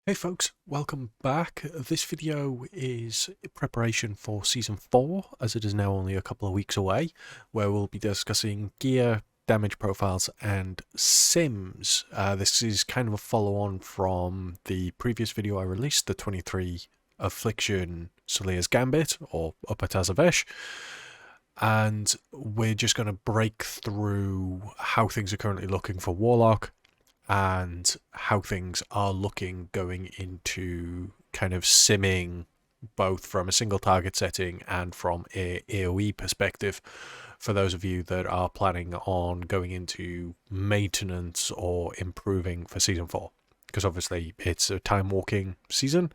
Hey folks, welcome back. This video is preparation for Season 4, as it is now only a couple of weeks away, where we'll be discussing gear, damage profiles, and sims. This is kind of a follow-on from the previous video I released, the 23 Affliction AoE Gambit, or Upper Tazavesh, and we're just going to break through how things are currently looking for Warlock, and how things are looking going into kind of simming, both from a single target setting and from a AoE perspective, for those of you that are planning on going into maintenance or improving for Season 4. Because obviously it's a time walking season,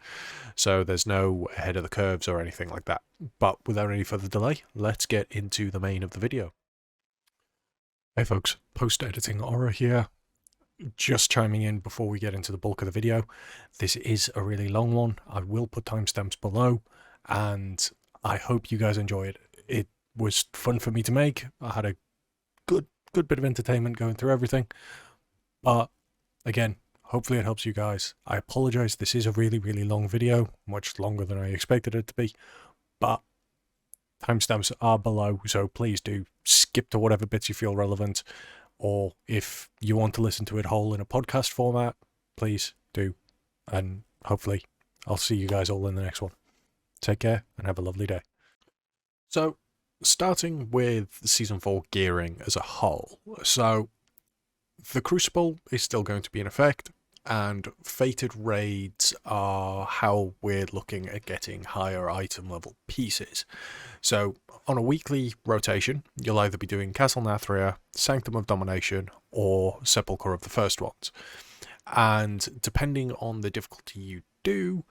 so there's no ahead of the curves or anything like that. But without any further delay, let's get into the main of the video. Hey folks, post-editing Aura here. Just chiming in before we get into the bulk of the video. This is a really long one. I will put timestamps below, and I hope you guys enjoy it. It was fun for me to make. I had a good bit of entertainment going through everything. But again, hopefully it helps you guys. I apologize, this is a really long video, much longer than I expected it to be, but timestamps are below, so please do skip to whatever bits you feel relevant. Or if you want to listen to it whole in a podcast format, please do. And hopefully I'll see you guys all in the next one. Take care and have a lovely day. So, starting with Season 4 gearing as a whole. So, the Crucible is still going to be in effect, and Fated Raids are how we're looking at getting higher item level pieces. So, on a weekly rotation, you'll either be doing Castle Nathria, Sanctum of Domination, or Sepulchre of the First Ones. And depending on the difficulty you do,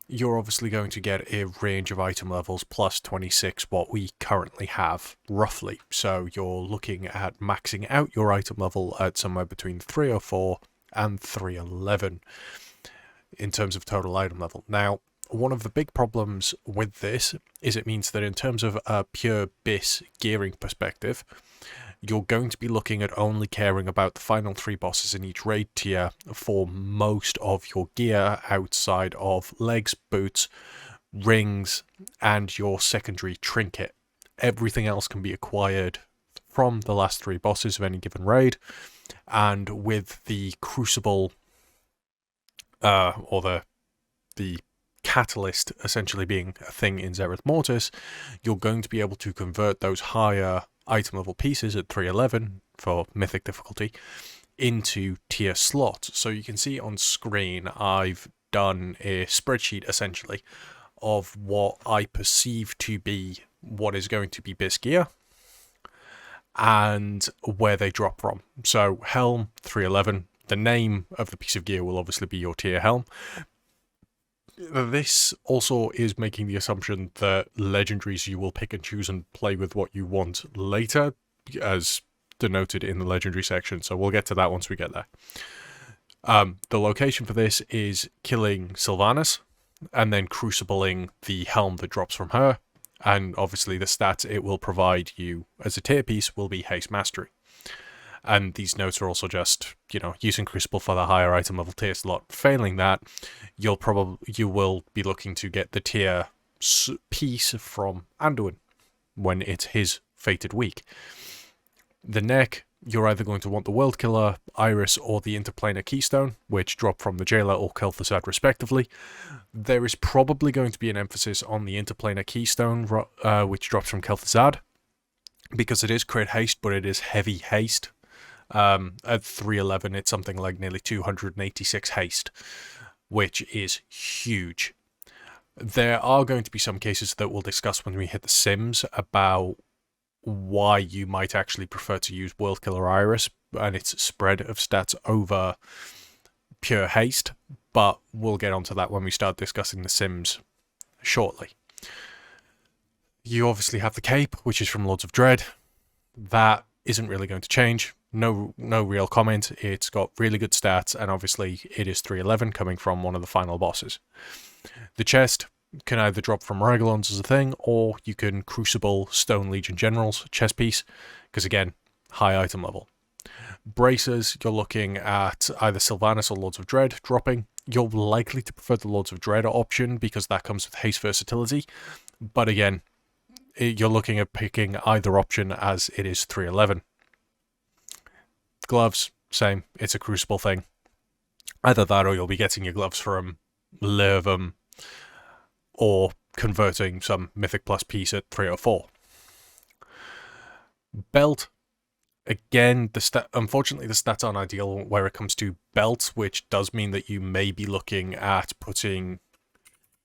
you're obviously going to get a range of item levels plus 26 what we currently have, roughly. So you're looking at maxing out your item level at somewhere between 304 and 311 in terms of total item level. Now, one of the big problems with this is it means that in terms of a pure BIS gearing perspective, you're going to be looking at only caring about the final 3 bosses in each raid tier for most of your gear outside of legs, boots, rings, and your secondary trinket. Everything else can be acquired from the last 3 bosses of any given raid, and with the Crucible, or the Catalyst essentially being a thing in Zereth Mortis, you're going to be able to convert those higher item level pieces at 311 for mythic difficulty into tier slots. So you can see on screen I've done a spreadsheet essentially of what I perceive to be what is going to be BIS gear and where they drop from. So Helm 311, the name of the piece of gear will obviously be your tier Helm. This also is making the assumption that legendaries you will pick and choose and play with what you want later, as denoted in the legendary section, so we'll get to that once we get there. The location for this is killing Sylvanas, and then crucibling the helm that drops from her, and obviously the stats it will provide you as a tier piece will be Haste Mastery. And these notes are also just, using Crucible for the higher item level tier slot. Failing that, you will be looking to get the tier piece from Anduin when it's his fated week. The neck, you're either going to want the World Killer, Iris, or the Interplanar Keystone, which drop from the Jailer or Kel'Thuzad respectively. There is probably going to be an emphasis on the Interplanar Keystone, which drops from Kel'Thuzad, because it is crit haste, but it is heavy haste. At 311, it's something like nearly 286 haste, which is huge. There are going to be some cases that we'll discuss when we hit the sims about why you might actually prefer to use World Killer Iris and its spread of stats over pure haste, but we'll get onto that when we start discussing the sims shortly. You obviously have the cape, which is from Lords of Dread. That isn't really going to change. No real comment. It's got really good stats, and obviously it is 311 coming from one of the final bosses. The chest can either drop from Regalons as a thing, or you can Crucible Stone Legion Generals chest piece, because again, high item level. Bracers, you're looking at either Sylvanas or Lords of Dread dropping. you're likely to prefer the Lords of Dread option because that comes with haste versatility. But again, you're looking at picking either option as it is 311. Gloves, same. It's a Crucible thing. Either that or you'll be getting your gloves from Lervum or converting some Mythic Plus piece at 304. Belt, again, unfortunately the stats aren't ideal where it comes to belt, which does mean that you may be looking at putting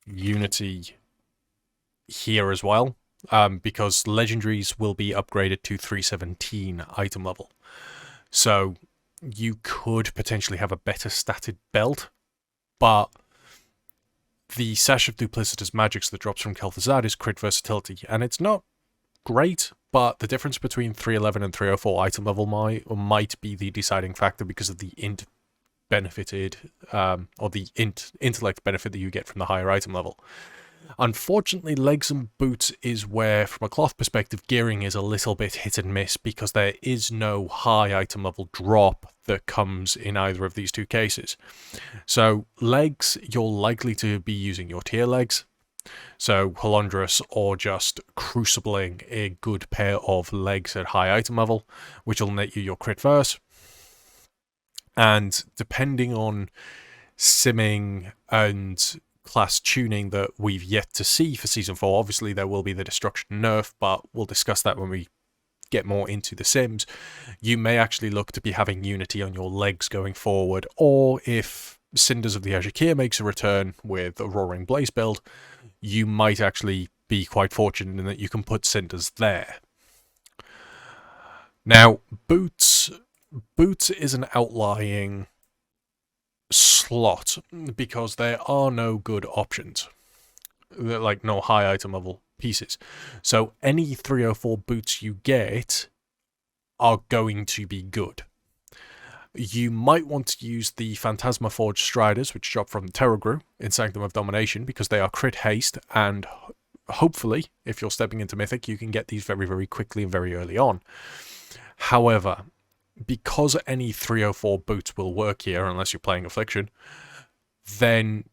Unity here as well, because legendaries will be upgraded to 317 item level. So you could potentially have a better statted belt, but the Sash of Duplicitous Magics that drops from Kel'Thuzad is crit versatility, and it's not great, but the difference between 311 and 304 item level might be the deciding factor because of the int benefited, or the intellect benefit that you get from the higher item level. Unfortunately, legs and boots is where, from a cloth perspective, gearing is a little bit hit and miss because there is no high item level drop that comes in either of these two cases. So legs, you're likely to be using your tier legs. So Halondrus or just Crucibling a good pair of legs at high item level, which will net you your crit verse. And depending on simming and class tuning that we've yet to see for Season 4, obviously there will be the Destruction nerf, but we'll discuss that when we get more into the Sims. You may actually look to be having Unity on your legs going forward, or if Cinders of the Azure makes a return with a Roaring Blaze build, you might actually be quite fortunate in that you can put Cinders there. Now, Boots is an outlying slot because there are no good options. They're like no high item level pieces. So any 304 boots you get are going to be good. You might want to use the Phantasma Forged Striders, which drop from Terragru in Sanctum of Domination, because they are crit haste, and hopefully, if you're stepping into Mythic, you can get these very, very quickly and very early on. However, because any 304 boots will work here, unless you're playing Affliction, then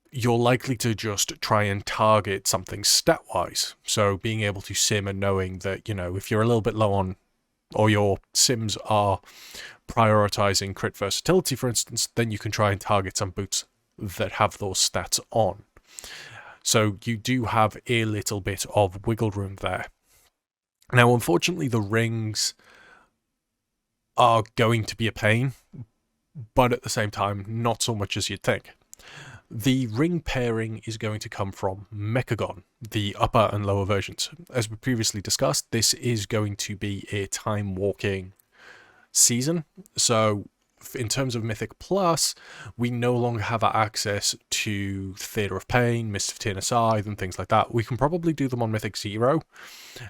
you're likely to just try and target something stat-wise. So being able to sim and knowing that, you know, if you're a little bit low on, or your sims are prioritizing crit versatility, for instance, then you can try and target some boots that have those stats on. So you do have a little bit of wiggle room there. Now, unfortunately, the rings are going to be a pain, but at the same time, not so much as you'd think. The ring pairing is going to come from Mechagon, the upper and lower versions. As we previously discussed, this is going to be a time-walking season. So in terms of Mythic Plus, we no longer have access to Theatre of Pain, Mist of Tirna Scythe, and things like that. We can probably do them on Mythic 0,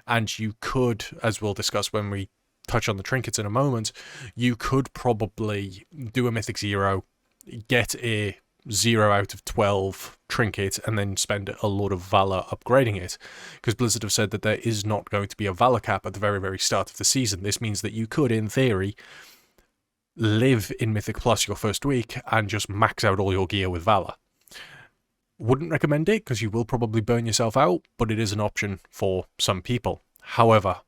and you could, as we'll discuss when we touch on the trinkets in a moment, you could probably do a Mythic 0, get a 0 out of 12 trinket, and then spend a lot of Valor upgrading it. Because Blizzard have said that there is not going to be a Valor cap at the very, very start of the season. This means that you could, in theory, live in Mythic Plus your first week and just max out all your gear with Valor. Wouldn't recommend it, because you will probably burn yourself out, but it is an option for some people. However,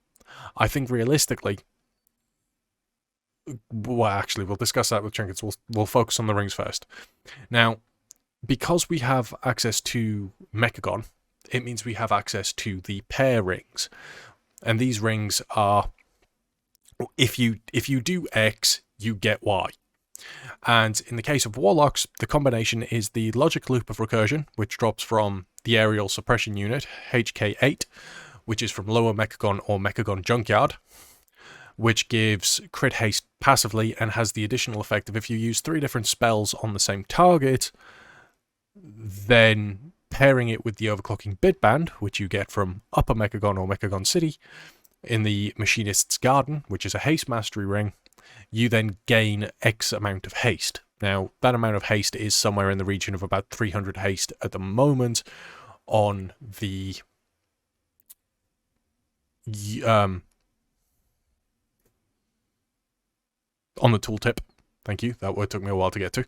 I think realistically, well, actually, we'll discuss that with trinkets. We'll focus on the rings first. Now, because we have access to Mechagon, it means we have access to the pair rings. And these rings are, if you do X, you get Y. And in the case of Warlocks, the combination is the Logic Loop of Recursion, which drops from the Aerial Suppression Unit, HK8, which is from Lower Mechagon or Mechagon Junkyard, which gives crit haste passively and has the additional effect of if you use 3 different spells on the same target, then pairing it with the Overclocking Bitband, which you get from Upper Mechagon or Mechagon City, in the Machinist's Garden, which is a haste mastery ring, you then gain X amount of haste. Now, that amount of haste is somewhere in the region of about 300 haste at the moment on the tooltip. Thank you. That word took me a while to get to.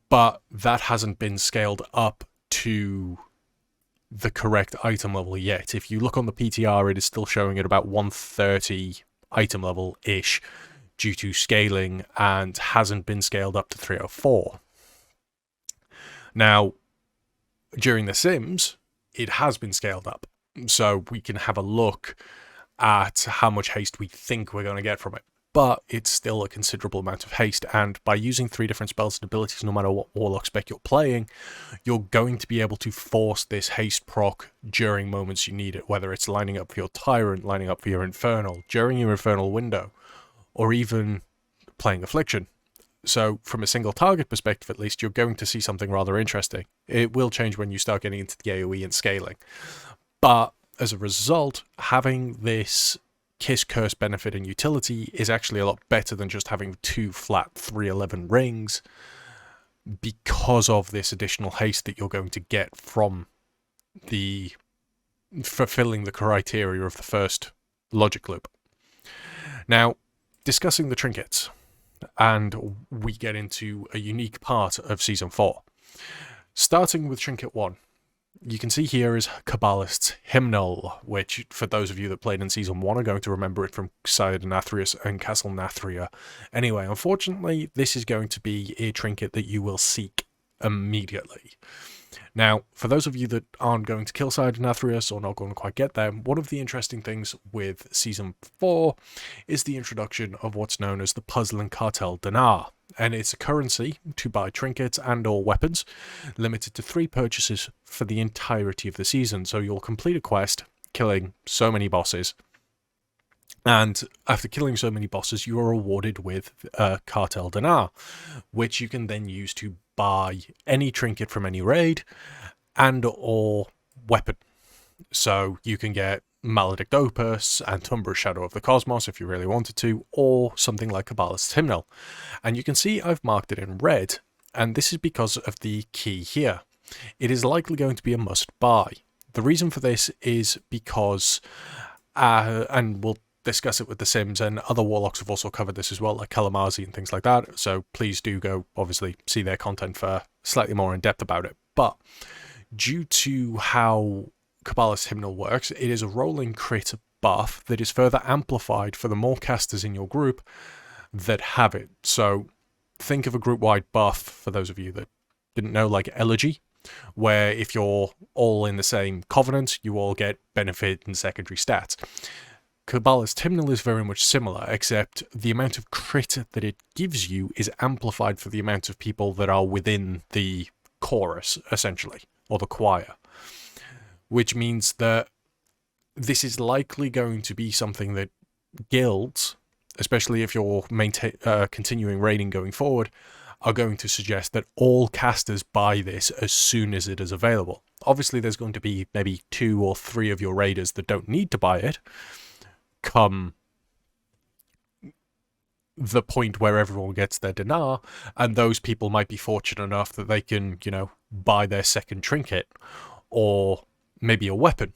but that hasn't been scaled up to the correct item level yet. If you look on the PTR, it is still showing at about 130 item level-ish due to scaling, and hasn't been scaled up to 304. Now, during The Sims, it has been scaled up, so we can have a look at how much haste we think we're going to get from it. But it's still a considerable amount of haste, and by using 3 different spells and abilities, no matter what Warlock spec you're playing, you're going to be able to force this haste proc during moments you need it, whether it's lining up for your Tyrant, lining up for your Infernal, during your Infernal window, or even playing Affliction. So from a single target perspective, at least, you're going to see something rather interesting. It will change when you start getting into the AoE and scaling. But as a result, having this Kiss Curse benefit and utility is actually a lot better than just having 2 flat 311 rings, because of this additional haste that you're going to get from the fulfilling the criteria of the first logic loop. Now, discussing the trinkets, and we get into a unique part of Season 4. Starting with Trinket 1, you can see here is Kabbalist's Hymnal, which, for those of you that played in Season 1, are going to remember it from Sire Nathrius and Castle Nathria. Anyway, unfortunately, this is going to be a trinket that you will seek immediately. Now, for those of you that aren't going to kill Sire Nathrius or not going to quite get there, one of the interesting things with Season 4 is the introduction of what's known as the Puzzeling Cartel Dinar. And it's a currency to buy trinkets and or weapons, limited to 3 purchases for the entirety of the season. So you'll complete a quest, killing so many bosses, and after killing so many bosses, you are rewarded with Cartel Dinar, which you can then use to buy any trinket from any raid and or weapon. So you can get Maledict Opus and Tumbra's Shadow of the Cosmos if you really wanted to, or something like Kabbalist's Hymnal. And you can see I've marked it in red, and this is because of the key here. It is likely going to be a must-buy. The reason for this is because, and we'll discuss it with the Sims, and other Warlocks have also covered this as well, like Kalamazi and things like that, so please do go, obviously, see their content for slightly more in-depth about it. But due to how Kabbalist's Hymnal works, it is a rolling crit buff that is further amplified for the more casters in your group that have it. So think of a group-wide buff, for those of you that didn't know, like Elegy, where if you're all in the same covenant, you all get benefit and secondary stats. Kabbalist's Hymnal is very much similar, except the amount of crit that it gives you is amplified for the amount of people that are within the chorus, essentially, or the choir. Which means that this is likely going to be something that guilds, especially if you're continuing raiding going forward, are going to suggest that all casters buy this as soon as it is available. Obviously, there's going to be maybe 2 or 3 of your raiders that don't need to buy it, come the point where everyone gets their dinar, and those people might be fortunate enough that they can, you know, buy their second trinket, or maybe a weapon,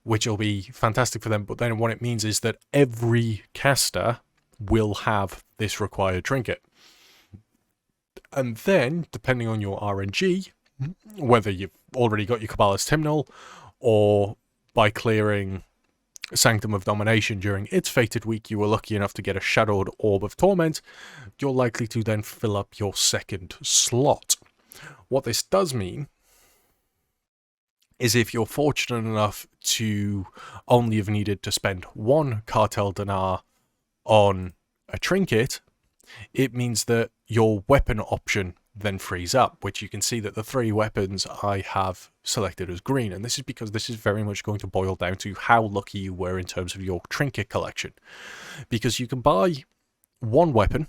which will be fantastic for them. But then what it means is that every caster will have this required trinket. And then, depending on your RNG, whether you've already got your Kabbalist's Hymnal, or by clearing Sanctum of Domination during its fated week, you were lucky enough to get a Shadowed Orb of Torment, you're likely to then fill up your second slot. What this does mean is if you're fortunate enough to only have needed to spend 1 Cartel Dinar on a trinket, it means that your weapon option then frees up, which you can see that the 3 weapons I have selected as green, and this is because this is very much going to boil down to how lucky you were in terms of your trinket collection, because you can buy 1 weapon.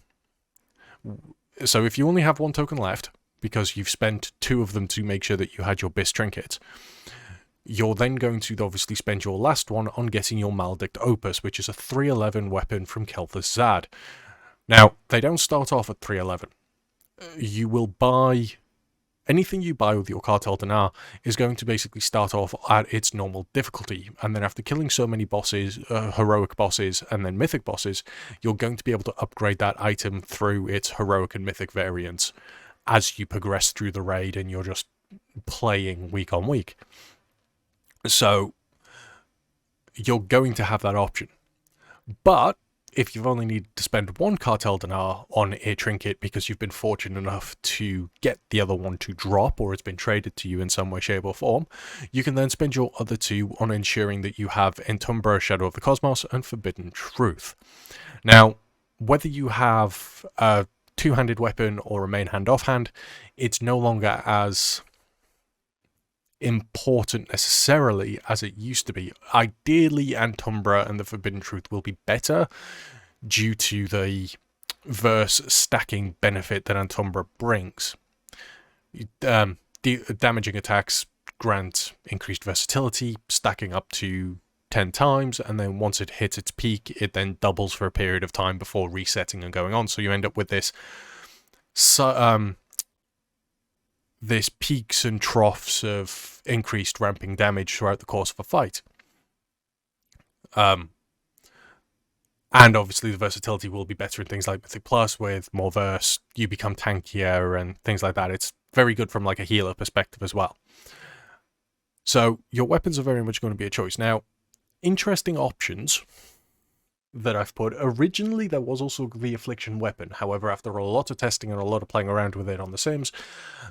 So if you only have 1 token left, because you've spent 2 of them to make sure that you had your BIS trinket, you're then going to obviously spend your last one on getting your Maledict Opus, which is a 311 weapon from Kel'Thuz's Zad. Now, they don't start off at 311. You will buy anything you buy with your Cartel Dinar is going to basically start off at its normal difficulty, and then after killing so many bosses, heroic bosses and then mythic bosses, you're going to be able to upgrade that item through its heroic and mythic variants as you progress through the raid and you're just playing week on week. So you're going to have that option. But if you've only needed to spend one Cartel Dinar on a trinket because you've been fortunate enough to get the other one to drop, or it's been traded to you in some way, shape or form, you can then spend your other two on ensuring that you have Entumbra, Shadow of the Cosmos, and Forbidden Truth. Now, whether you have a two-handed weapon or a main hand offhand, it's no longer as important necessarily as it used to be. Ideally, Entumbra and the Forbidden Truth will be better due to the verse stacking benefit that Entumbra brings. Damaging attacks grant increased versatility, stacking up to 10 times, and then once it hits its peak, it then doubles for a period of time before resetting and going on. So you end up with this this peaks and troughs of increased ramping damage throughout the course of a fight. And obviously the versatility will be better in things like Mythic Plus. With more verse, you become tankier and things like that. It's very good from like a healer perspective as well. So your weapons are very much going to be a choice. Now, interesting options that I've put. Originally, there was also the Affliction weapon. However, after a lot of testing and a lot of playing around with it on The Sims,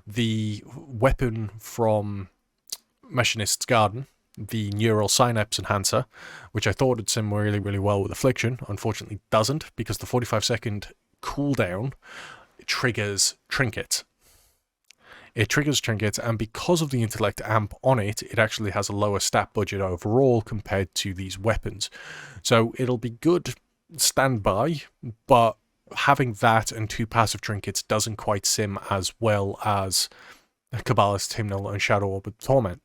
the weapon from Machinist's Garden, the Neural Synapse Enhancer, which I thought would sim really, really well with Affliction, unfortunately doesn't, because the 45-second cooldown triggers trinkets. It triggers trinkets, and because of the intellect amp on it, it actually has a lower stat budget overall compared to these weapons. So it'll be good standby, but having that and two passive trinkets doesn't quite sim as well as Kabbalist's Hymnal and Shadow Orb of Torment.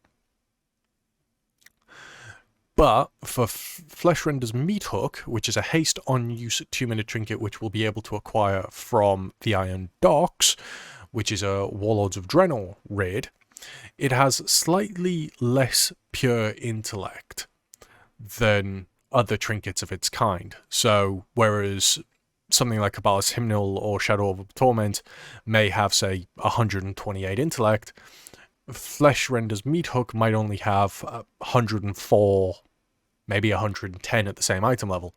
But for Flesh Render's Meat Hook, which is a haste on use 2-minute trinket which we'll be able to acquire from the Iron Docks, which is a Warlords of Draenor raid, it has slightly less pure intellect than other trinkets of its kind. So, whereas something like Kabbalist's Hymnal or Shadow of Torment may have, say, 128 intellect, Flesh Render's Meat Hook might only have 104, maybe 110 at the same item level.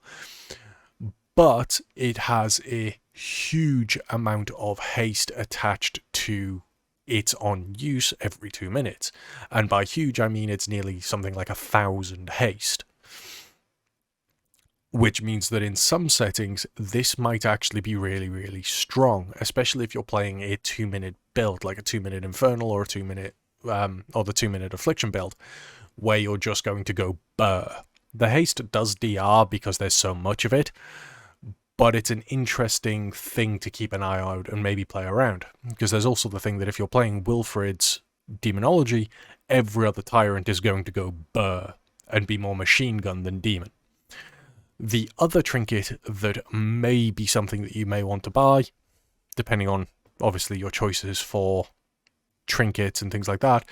But it has a huge amount of haste attached to its on use every 2 minutes. And by huge, I mean it's nearly something like 1,000 haste. Which means that in some settings, this might actually be really, really strong, especially if you're playing a 2-minute build, like a 2-minute Infernal or a 2-minute, or the 2-minute Affliction build, where you're just going to go burr. The haste does DR because there's so much of it, but it's an interesting thing to keep an eye out and maybe play around. Because there's also the thing that if you're playing Wilfred's Demonology, every other tyrant is going to go burr and be more machine gun than demon. The other trinket that may be something that you may want to buy, depending on, obviously, your choices for trinkets and things like that,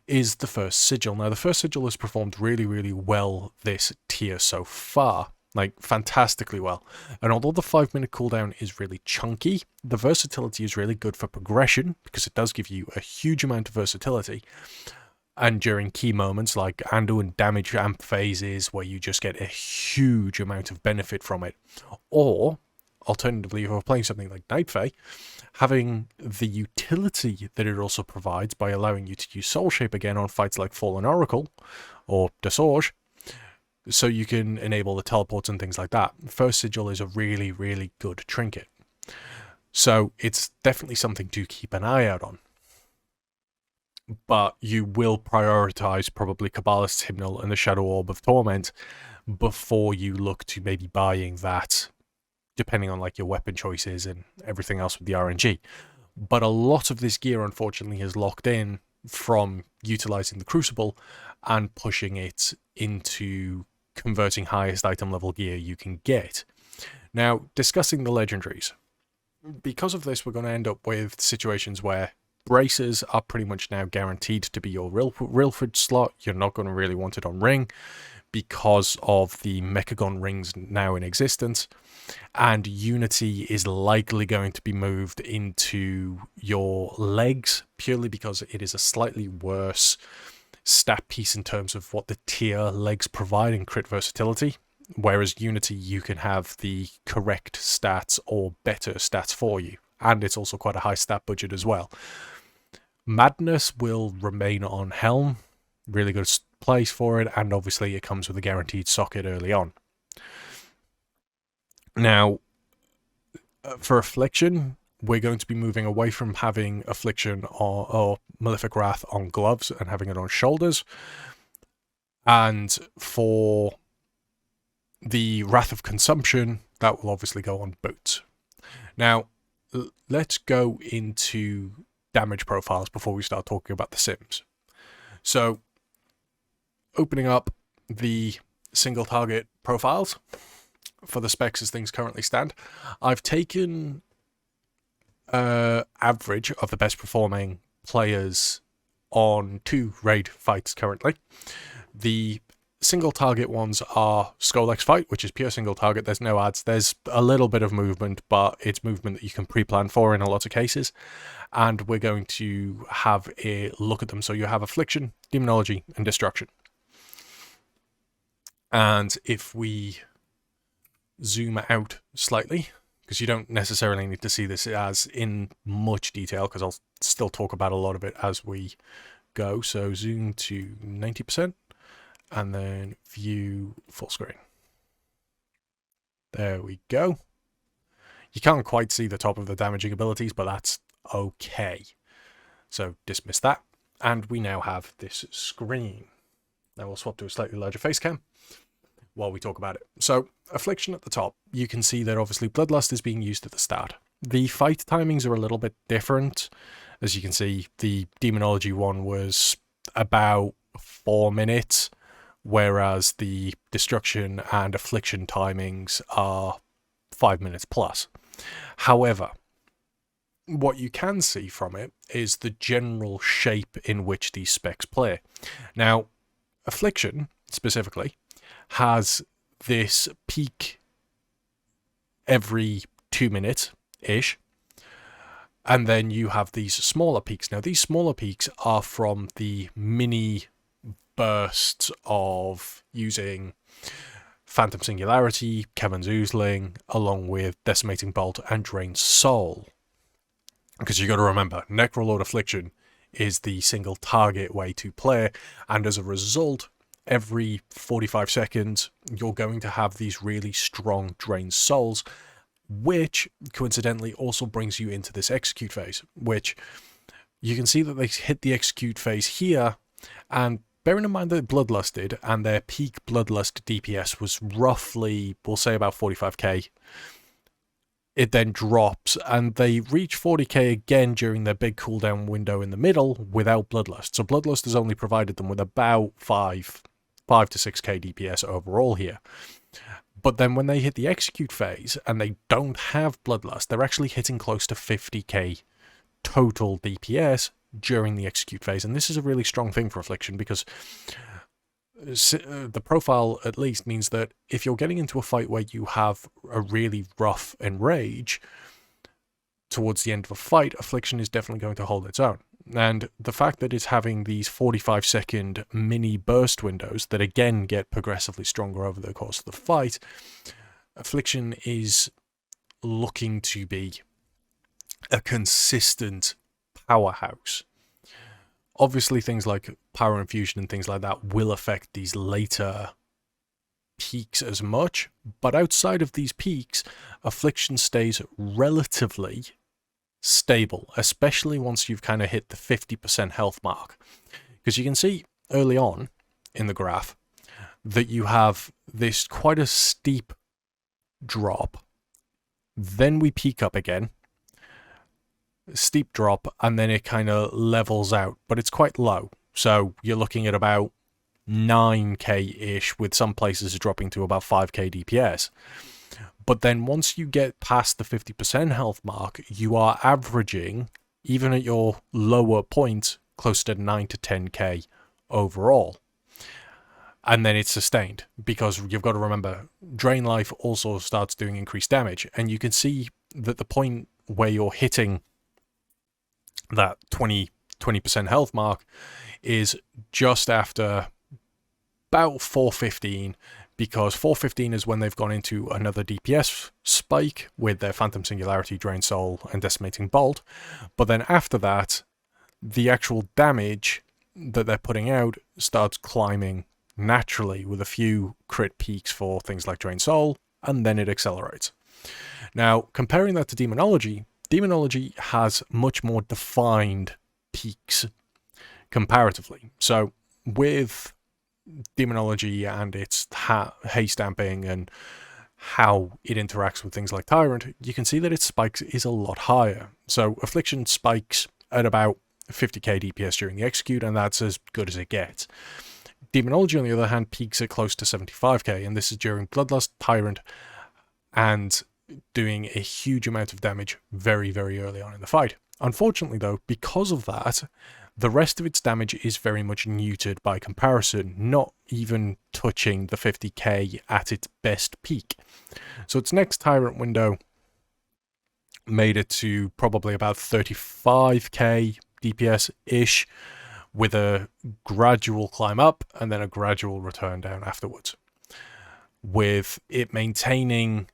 is the First Sigil. Now, the First Sigil has performed really, really well this tier so far. Like, fantastically well. And although the 5-minute cooldown is really chunky, the versatility is really good for progression, because it does give you a huge amount of versatility. And during key moments like Andu and damage amp phases, where you just get a huge amount of benefit from it. Or, alternatively, if we're playing something like Night Fae, having the utility that it also provides by allowing you to use Soul Shape again on fights like Fallen Oracle or Desorge, so you can enable the teleports and things like that. First Sigil is a really, really good trinket. So it's definitely something to keep an eye out on. But you will prioritize probably Kabbalist's Hymnal and the Shadow Orb of Torment before you look to maybe buying that, depending on like your weapon choices and everything else with the RNG. But a lot of this gear, unfortunately, is locked in from utilizing the Crucible and pushing it into converting highest item level gear you can get. Now, discussing the legendaries. Because of this, we're going to end up with situations where braces are pretty much now guaranteed to be your Rilford slot. You're not going to really want it on ring because of the Mechagon rings now in existence. And Unity is likely going to be moved into your legs purely because it is a slightly worse stat piece in terms of what the tier legs provide in crit versatility. Whereas Unity, you can have the correct stats or better stats for you. And it's also quite a high stat budget as well. Madness will remain on Helm. Really good place for it. And obviously it comes with a guaranteed socket early on. Now, for Affliction, we're going to be moving away from having Affliction or Malefic Wrath on gloves and having it on shoulders. And for the Wrath of Consumption, that will obviously go on boots. Now, let's go into damage profiles before we start talking about the Sims. So, opening up the single target profiles for the specs as things currently stand, I've taken average of the best performing players on 2 raid fights currently. The single target ones are Skolex fight, which is pure single target. There's no ads. There's a little bit of movement, but it's movement that you can pre-plan for in a lot of cases. And we're going to have a look at them. So you have Affliction, Demonology, and Destruction. And if we zoom out slightly, because you don't necessarily need to see this as in much detail, because I'll still talk about a lot of it as we go. So zoom to 90%. And then view full screen. There we go. You can't quite see the top of the damaging abilities, but that's okay. So dismiss that. And we now have this screen. Now we'll swap to a slightly larger face cam while we talk about it. So Affliction at the top, you can see that obviously Bloodlust is being used at the start. The fight timings are a little bit different. As you can see, the Demonology one was about 4 minutes. Whereas the Destruction and Affliction timings are 5 minutes plus. However, what you can see from it is the general shape in which these specs play. Now, Affliction, specifically, has this peak every 2 minutes-ish. And then you have these smaller peaks. Now, these smaller peaks are from the mini bursts of using Phantom Singularity, Kevin's Oozling, along with Decimating Bolt and Drained Soul. Because you got to remember, Necrolord Affliction is the single target way to play, and as a result, every 45 seconds, you're going to have these really strong Drained Souls, which coincidentally also brings you into this execute phase, which you can see that they hit the execute phase here, and bearing in mind that Bloodlusted and their peak Bloodlust DPS was roughly, we'll say about 45k, it then drops, and they reach 40k again during their big cooldown window in the middle without Bloodlust. So Bloodlust has only provided them with about 5 to 6k DPS overall here. But then when they hit the execute phase and they don't have Bloodlust, they're actually hitting close to 50k total DPS during the execute phase, and this is a really strong thing for Affliction because the profile at least means that if you're getting into a fight where you have a really rough enrage towards the end of a fight, Affliction is definitely going to hold its own. And the fact that it's having these 45-second mini burst windows that again get progressively stronger over the course of the fight, Affliction is looking to be a consistent powerhouse. Obviously, things like power infusion and things like that will affect these later peaks as much, but outside of these peaks, Affliction stays relatively stable, especially once you've kind of hit the 50% health mark. Because you can see early on in the graph that you have this quite a steep drop, then we peak up again, steep drop, and then it kind of levels out, but it's quite low. So you're looking at about 9k-ish, with some places dropping to about 5k DPS. But then once you get past the 50% health mark, you are averaging even at your lower point, close to 9 to 10k overall. And then it's sustained, because you've got to remember, Drain Life also starts doing increased damage, and you can see that the point where you're hitting that 20% health mark is just after about 415, because 415 is when they've gone into another DPS spike with their Phantom Singularity, Drain Soul, and Decimating Bolt. But then after that, the actual damage that they're putting out starts climbing naturally, with a few crit peaks for things like Drain Soul, and then it accelerates. Now, comparing that to Demonology, Demonology has much more defined peaks comparatively. So with Demonology and its haste damping and how it interacts with things like Tyrant, you can see that its spikes is a lot higher. So Affliction spikes at about 50k DPS during the execute, and that's as good as it gets. Demonology, on the other hand, peaks at close to 75k, and this is during Bloodlust, Tyrant, and doing a huge amount of damage very, very early on in the fight. Unfortunately, though, because of that, the rest of its damage is very much neutered by comparison, not even touching the 50k at its best peak. So its next Tyrant window made it to probably about 35k DPS-ish, with a gradual climb up and then a gradual return down afterwards, with it maintaining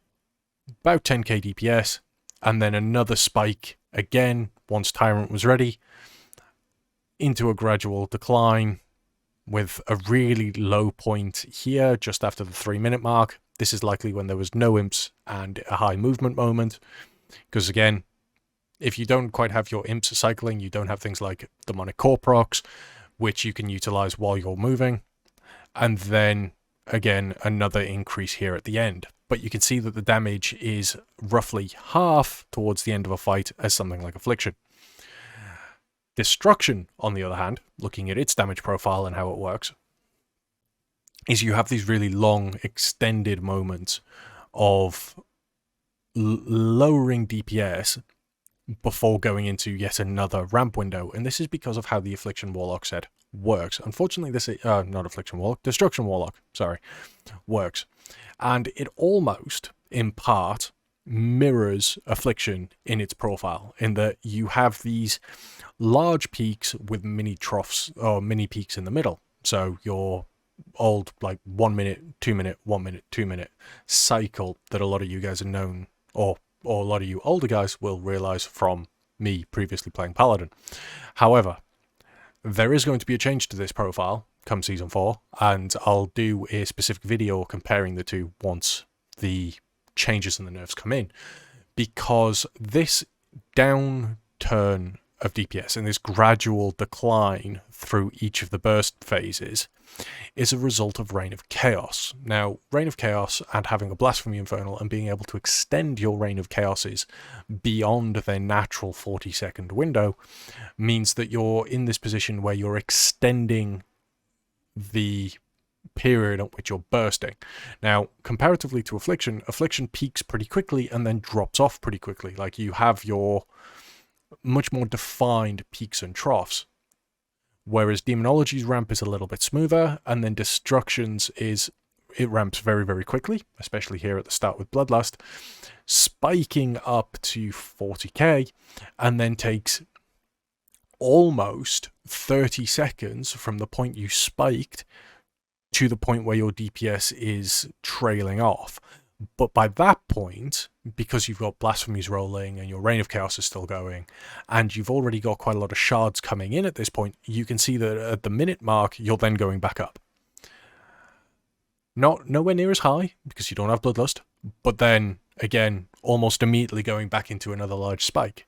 about 10k DPS, and then another spike again once Tyrant was ready, into a gradual decline, with a really low point here just after the 3-minute mark. This is likely when there was no imps and a high movement moment, because again, if you don't quite have your imps cycling, you don't have things like Demonic Core procs, which you can utilize while you're moving. And then, again, another increase here at the end. But you can see that the damage is roughly half towards the end of a fight as something like Affliction. Destruction, on the other hand, looking at its damage profile and how it works, is you have these really long, extended moments of lowering DPS before going into yet another ramp window, and this is because of how the Affliction Warlock set works. Unfortunately, this is not Affliction Warlock, Destruction Warlock, sorry, works, and it almost, in part, mirrors Affliction in its profile, in that you have these large peaks with mini troughs, or mini peaks in the middle. So your old, like, 1 minute, 2 minute, 1 minute, 2 minute cycle that a lot of you guys are known, or a lot of you older guys will realize from me previously playing Paladin. However, there is going to be a change to this profile come Season 4, and I'll do a specific video comparing the two once the changes and the nerfs come in, because this downturn of DPS and this gradual decline through each of the burst phases is a result of Reign of Chaos. Now, Reign of Chaos and having a Blasphemy Infernal and being able to extend your Reign of Chaoses beyond their natural 40-second window means that you're in this position where you're extending the period at which you're bursting. Now, comparatively to Affliction, Affliction peaks pretty quickly and then drops off pretty quickly. Like, you have your much more defined peaks and troughs, whereas Demonology's ramp is a little bit smoother, and then Destruction's it ramps very, very quickly, especially here at the start with Bloodlust, spiking up to 40k, and then takes almost 30 seconds from the point you spiked to the point where your DPS is trailing off. But by that point, because you've got Blasphemies rolling and your Reign of Chaos is still going, and you've already got quite a lot of shards coming in at this point, you can see that at the minute mark, you're then going back up. Nowhere near as high, because you don't have Bloodlust, but then, again, almost immediately going back into another large spike.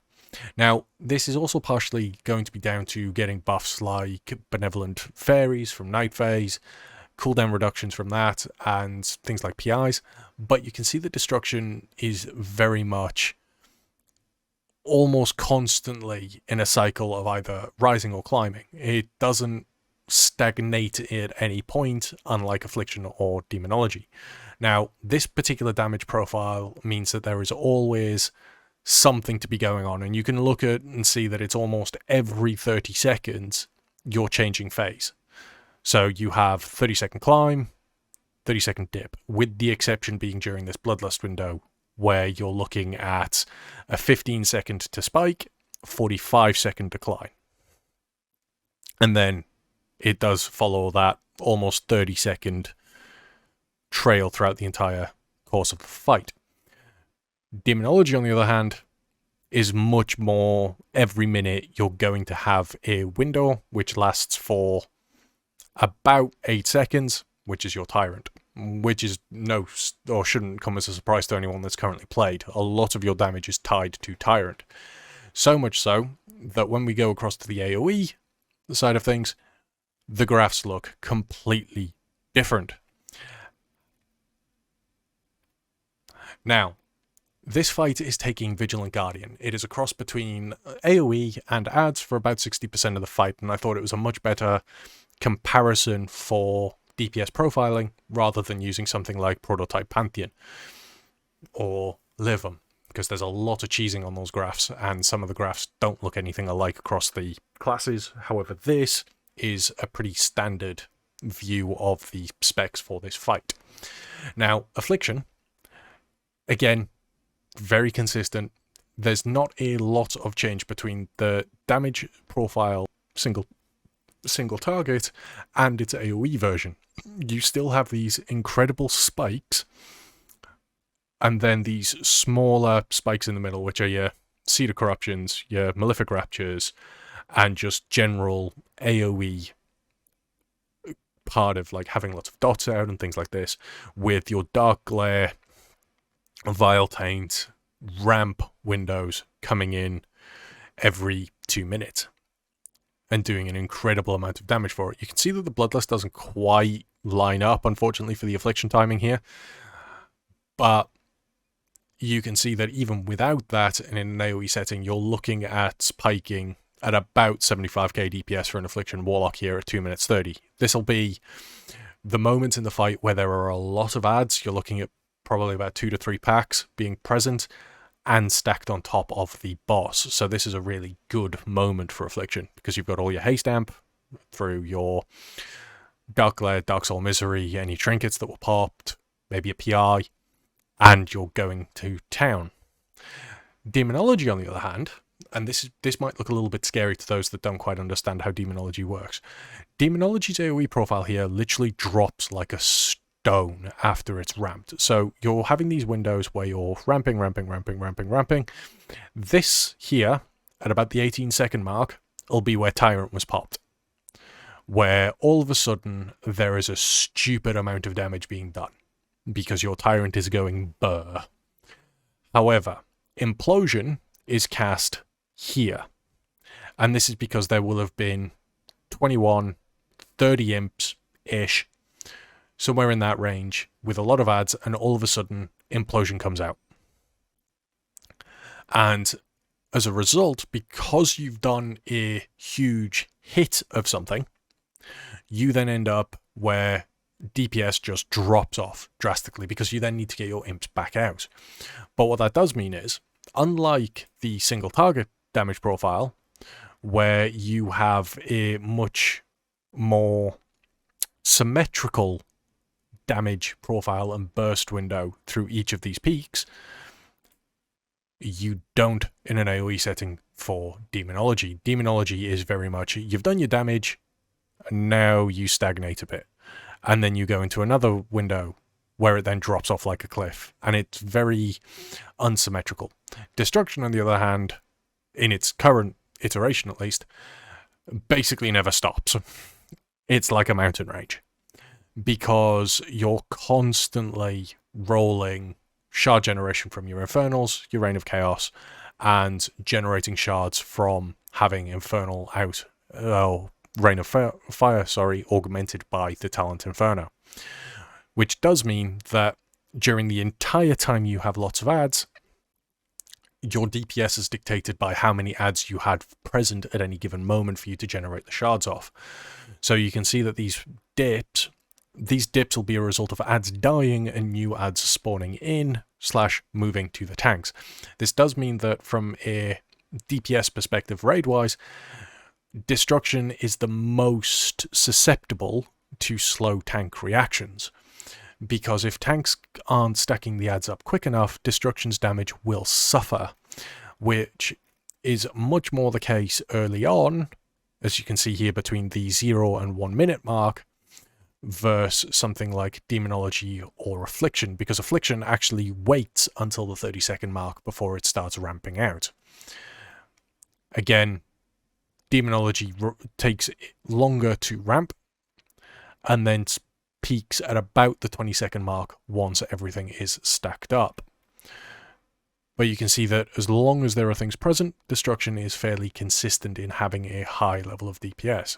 Now, this is also partially going to be down to getting buffs like Benevolent Fairies from Night Phase, cooldown reductions from that, and things like PIs, but you can see that Destruction is very much almost constantly in a cycle of either rising or climbing. It doesn't stagnate at any point, unlike Affliction or Demonology. Now, this particular damage profile means that there is always something to be going on. And you can look at and see that it's almost every 30 seconds you're changing phase. So you have 30-second climb, 30-second dip, with the exception being during this Bloodlust window, where you're looking at a 15-second to spike, 45-second decline. And then it does follow that almost 30-second trail throughout the entire course of the fight. Demonology, on the other hand, is much more every minute you're going to have a window which lasts for about 8 seconds, which is your Tyrant, which is no, or shouldn't come as a surprise to anyone that's currently played. A lot of your damage is tied to Tyrant. So much so that when we go across to the AoE side of things, the graphs look completely different. Now, this fight is taking Vigilant Guardian. It is a cross between AoE and ads for about 60% of the fight, and I thought it was a much better comparison for DPS profiling rather than using something like Prototype Pantheon or Livum, because there's a lot of cheesing on those graphs, and some of the graphs don't look anything alike across the classes. However, this is a pretty standard view of the specs for this fight. Now, Affliction, again, very consistent. There's not a lot of change between the damage profile single target and its AoE version. You still have these incredible spikes, and then these smaller spikes in the middle, which are your Seed of Corruptions, your Malefic Raptures, and just general AoE part of like having lots of dots out and things like this, with your Dark Glare, Vile Taint, ramp windows coming in every 2 minutes and doing an incredible amount of damage for it. You can see that the Bloodlust doesn't quite line up, unfortunately, for the Affliction timing here, but you can see that even without that, and in an AoE setting, you're looking at spiking at about 75k DPS for an Affliction Warlock here at 2 minutes 30. This will be the moment in the fight where there are a lot of ads. You're looking at probably about 2 to 3 packs being present and stacked on top of the boss. So this is a really good moment for Affliction, because you've got all your haste amp through your Dark Glare, Dark Soul Misery, any trinkets that were popped, maybe a PI, and you're going to town. Demonology, on the other hand, and this might look a little bit scary to those that don't quite understand how Demonology works. Demonology's AoE profile here literally drops like a stone after it's ramped. So you're having these windows where you're ramping. This here, at about the 18-second mark, will be where Tyrant was popped, where all of a sudden there is a stupid amount of damage being done because your Tyrant is going burr. However, Implosion is cast here, and this is because there will have been 21, 30 imps-ish, somewhere in that range, with a lot of ads, and all of a sudden, Implosion comes out. And as a result, because you've done a huge hit of something, you then end up where DPS just drops off drastically, because you then need to get your imps back out. But what that does mean is, unlike the single target damage profile, where you have a much more symmetrical damage profile and burst window through each of these peaks, you don't in an AoE setting for Demonology. Demonology is very much, you've done your damage, and now you stagnate a bit. And then you go into another window where it then drops off like a cliff. And it's very unsymmetrical. Destruction, on the other hand, in its current iteration at least, basically never stops. It's like a mountain range, because you're constantly rolling shard generation from your Infernals, your Reign of Chaos, and generating shards from having Infernal out, Reign of Fire, augmented by the talent Inferno. Which does mean that during the entire time you have lots of ads, your DPS is dictated by how many ads you had present at any given moment for you to generate the shards off. So you can see that these dips these dips will be a result of ads dying and new ads spawning in / moving to the tanks. This does mean that from a DPS perspective, raid-wise, destruction is the most susceptible to slow tank reactions. Because if tanks aren't stacking the ads up quick enough, destruction's damage will suffer, which is much more the case early on, as you can see here between the 0 and 1 minute mark, versus something like Demonology or Affliction, because Affliction actually waits until the 30-second mark before it starts ramping out. Again, Demonology takes longer to ramp, and then peaks at about the 20-second mark once everything is stacked up. But you can see that as long as there are things present, destruction is fairly consistent in having a high level of DPS.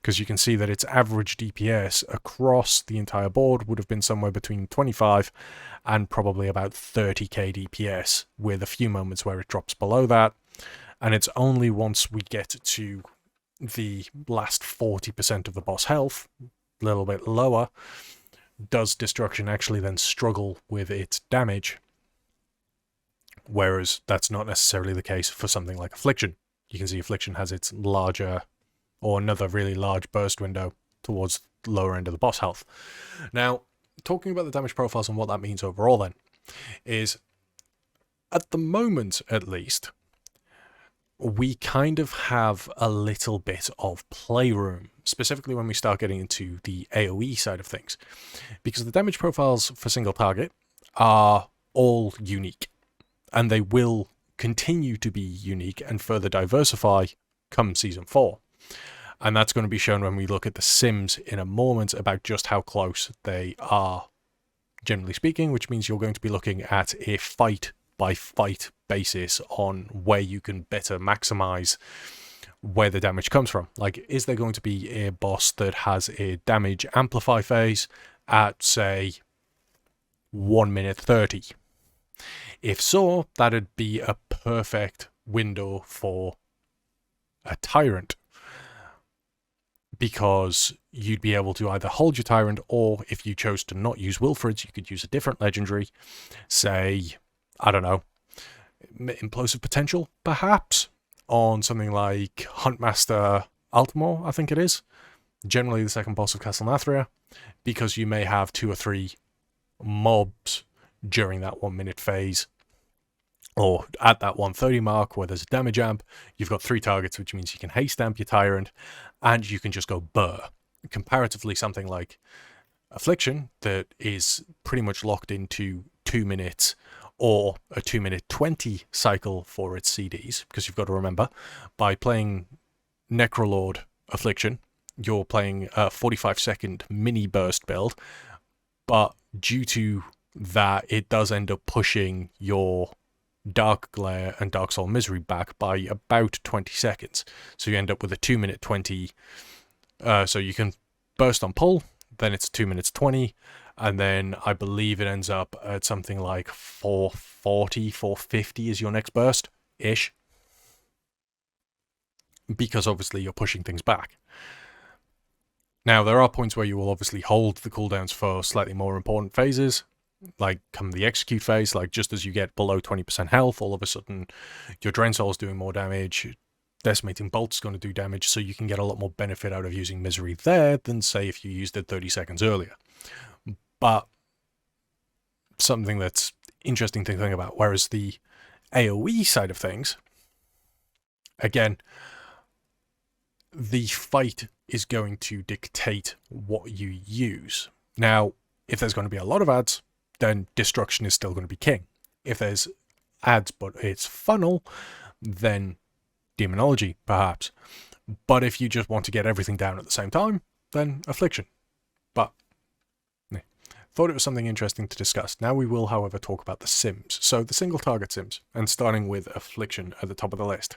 Because you can see that its average DPS across the entire board would have been somewhere between 25 and probably about 30k DPS, with a few moments where it drops below that. And it's only once we get to the last 40% of the boss health, a little bit lower, does destruction actually then struggle with its damage. Whereas that's not necessarily the case for something like Affliction. You can see Affliction has its larger, or another really large burst window towards the lower end of the boss health. Now, talking about the damage profiles and what that means overall then, is at the moment at least, we kind of have a little bit of playroom, specifically when we start getting into the AoE side of things, because the damage profiles for single target are all unique, and they will continue to be unique and further diversify come Season 4. And that's going to be shown when we look at the Sims in a moment about just how close they are, generally speaking, which means you're going to be looking at a fight-by-fight basis on where you can better maximize where the damage comes from. Like, is there going to be a boss that has a damage amplify phase at, say, 1 minute 30? If so, that'd be a perfect window for a Tyrant, because you'd be able to either hold your Tyrant, or if you chose to not use Wilfred's, you could use a different legendary, say, I don't know, Implosive Potential, perhaps, on something like Huntmaster Altmore, I think it is, generally the second boss of Castle Nathria, because you may have 2 or 3 mobs during that 1 minute phase, or at that 130 mark where there's a damage amp. You've got 3 targets, which means you can haste amp your Tyrant, and you can just go burr. Comparatively, something like Affliction, that is pretty much locked into 2 minutes, or a 2 minute 20 cycle for its CDs, because you've got to remember, by playing Necrolord Affliction, you're playing a 45-second mini burst build, but due to that, it does end up pushing your Dark Glare and Dark Soul Misery back by about 20 seconds. So you end up with a 2 minute 20. So you can burst on pull, then it's 2 minutes 20, and then I believe it ends up at something like 440, 450 is your next burst-ish. Because obviously you're pushing things back. Now, there are points where you will obviously hold the cooldowns for slightly more important phases, like come the execute phase, like just as you get below 20% health, all of a sudden your Drain Soul is doing more damage, Decimating Bolt's going to do damage, so you can get a lot more benefit out of using Misery there than, say, if you used it 30 seconds earlier. But something that's interesting to think about, whereas the AoE side of things, again, the fight is going to dictate what you use. Now, if there's going to be a lot of ads, then destruction is still going to be king. If there's ads but it's funnel, then Demonology, perhaps. But if you just want to get everything down at the same time, then Affliction. But thought it was something interesting to discuss. Now we will, however, talk about the Sims. So the single target Sims, and starting with Affliction at the top of the list.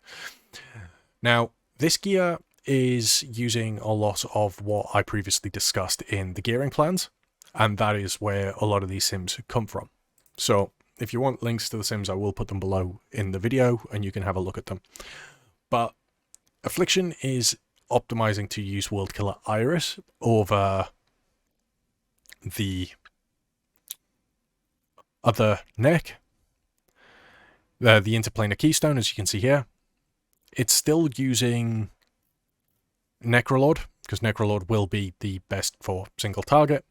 Now, this gear is using a lot of what I previously discussed in the gearing plans, and that is where a lot of these Sims come from. So if you want links to the Sims, I will put them below in the video, and you can have a look at them. But Affliction is optimizing to use World Killer Iris over the other neck, the interplanar keystone, as you can see here, it's still using Necrolord, because Necrolord will be the best for single target.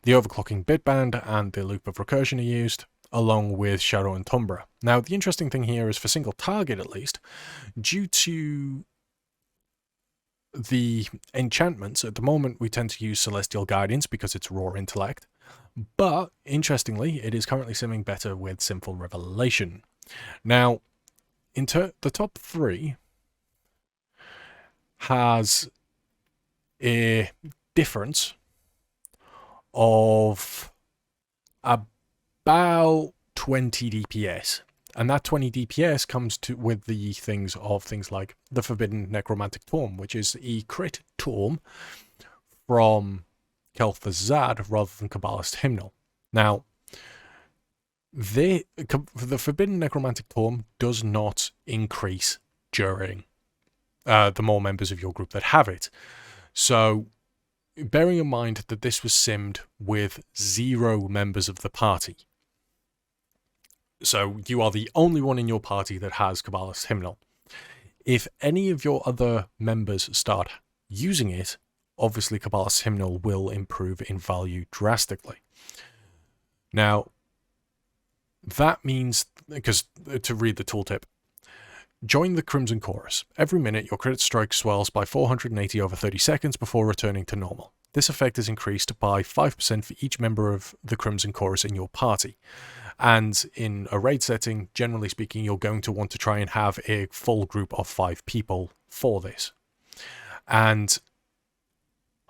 The overclocking bitband and the loop of recursion are used, along with Shadow and Tumbra. Now, the interesting thing here is for single target, at least, due to the enchantments, at the moment we tend to use Celestial Guardians because it's raw intellect, but interestingly, it is currently simming better with Sinful Revelation. Now, the top 3 has a difference of about 20 DPS. And that 20 DPS comes with the things like the Forbidden Necromantic Tome, which is a crit tome from Kel'Thuzad Zad rather than Kabbalist Hymnal. Now, the Forbidden Necromantic Tome does not increase during the more members of your group that have it. So, bearing in mind that this was simmed with 0 members of the party. So you are the only one in your party that has Kabbalist Hymnal. If any of your other members start using it, obviously Kabbalist Hymnal will improve in value drastically. Now, that means, because to read the tooltip, join the Crimson Chorus. Every minute, your crit strike swells by 480 over 30 seconds before returning to normal. This effect is increased by 5% for each member of the Crimson Chorus in your party. And in a raid setting, generally speaking, you're going to want to try and have a full group of 5 people for this. And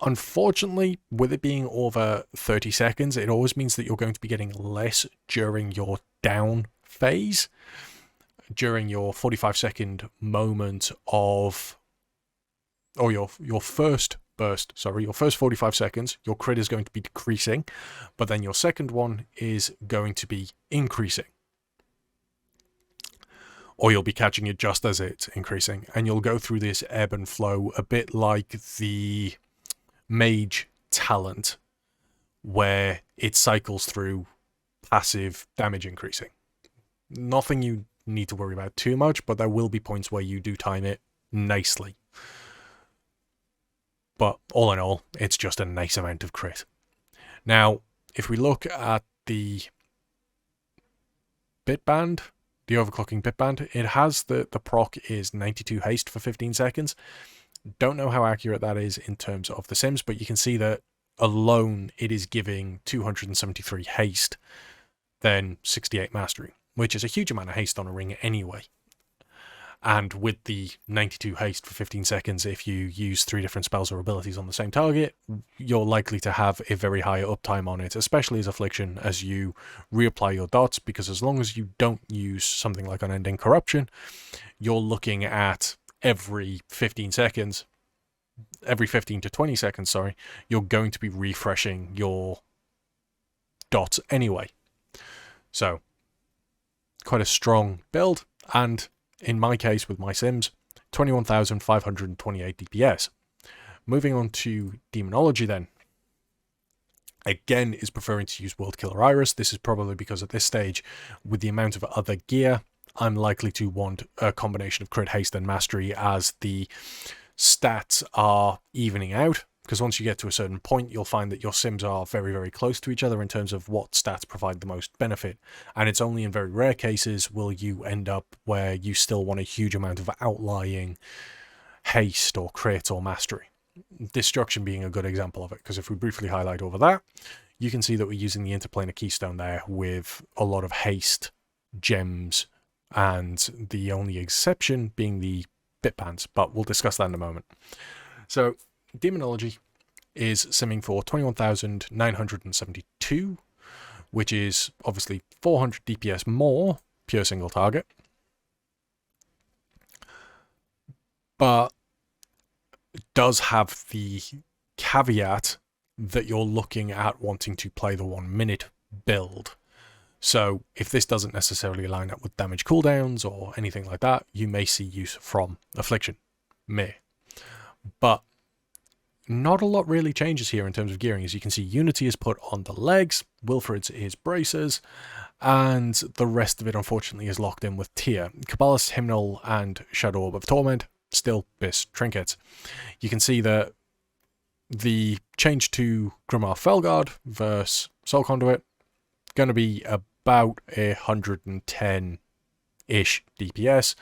unfortunately, with it being over 30 seconds, it always means that you're going to be getting less during your down phase. During your 45-second moment of, or your first burst, your first 45 seconds, your crit is going to be decreasing, but then your second one is going to be increasing. Or you'll be catching it just as it's increasing, and you'll go through this ebb and flow a bit like the mage talent, where it cycles through passive damage increasing. Nothing you need to worry about too much, but there will be points where you do time it nicely. But all in all, it's just a nice amount of crit. Now, if we look at the bitband, the overclocking bitband, it has the proc is 92 haste for 15 seconds. Don't know how accurate that is in terms of the sims, but you can see that alone it is giving 273 haste, then 68 mastery, which is a huge amount of haste on a ring anyway. And with the 92 haste for 15 seconds, if you use 3 different spells or abilities on the same target, you're likely to have a very high uptime on it, especially as Affliction, as you reapply your dots, because as long as you don't use something like Unending Corruption, you're looking at every 15 seconds, every 15 to 20 seconds, you're going to be refreshing your dots anyway. So, quite a strong build, and in my case with my sims, 21,528 DPS. Moving on to Demonology then. Again, is preferring to use World Killer Iris. This is probably because at this stage, with the amount of other gear, I'm likely to want a combination of crit, haste, and mastery as the stats are evening out. Because once you get to a certain point, you'll find that your sims are very, very close to each other in terms of what stats provide the most benefit. And it's only in very rare cases will you end up where you still want a huge amount of outlying haste or crit or mastery. Destruction being a good example of it, because if we briefly highlight over that, you can see that we're using the interplanar keystone there with a lot of haste, gems, and the only exception being the bitbands, but we'll discuss that in a moment. So Demonology is simming for 21,972, which is obviously 400 DPS more, pure single target. But does have the caveat that you're looking at wanting to play the 1 minute build. So if this doesn't necessarily line up with damage cooldowns or anything like that, you may see use from Affliction. But not a lot really changes here in terms of gearing. As you can see, Unity is put on the legs, Wilfred's is braces, and the rest of it unfortunately is locked in with Tyr. Kabbalist's Hymnal and Shadow Orb of Torment, still BIS trinkets. You can see that the change to Grimoire Felguard versus Soul Conduit, going to be about 110-ish DPS,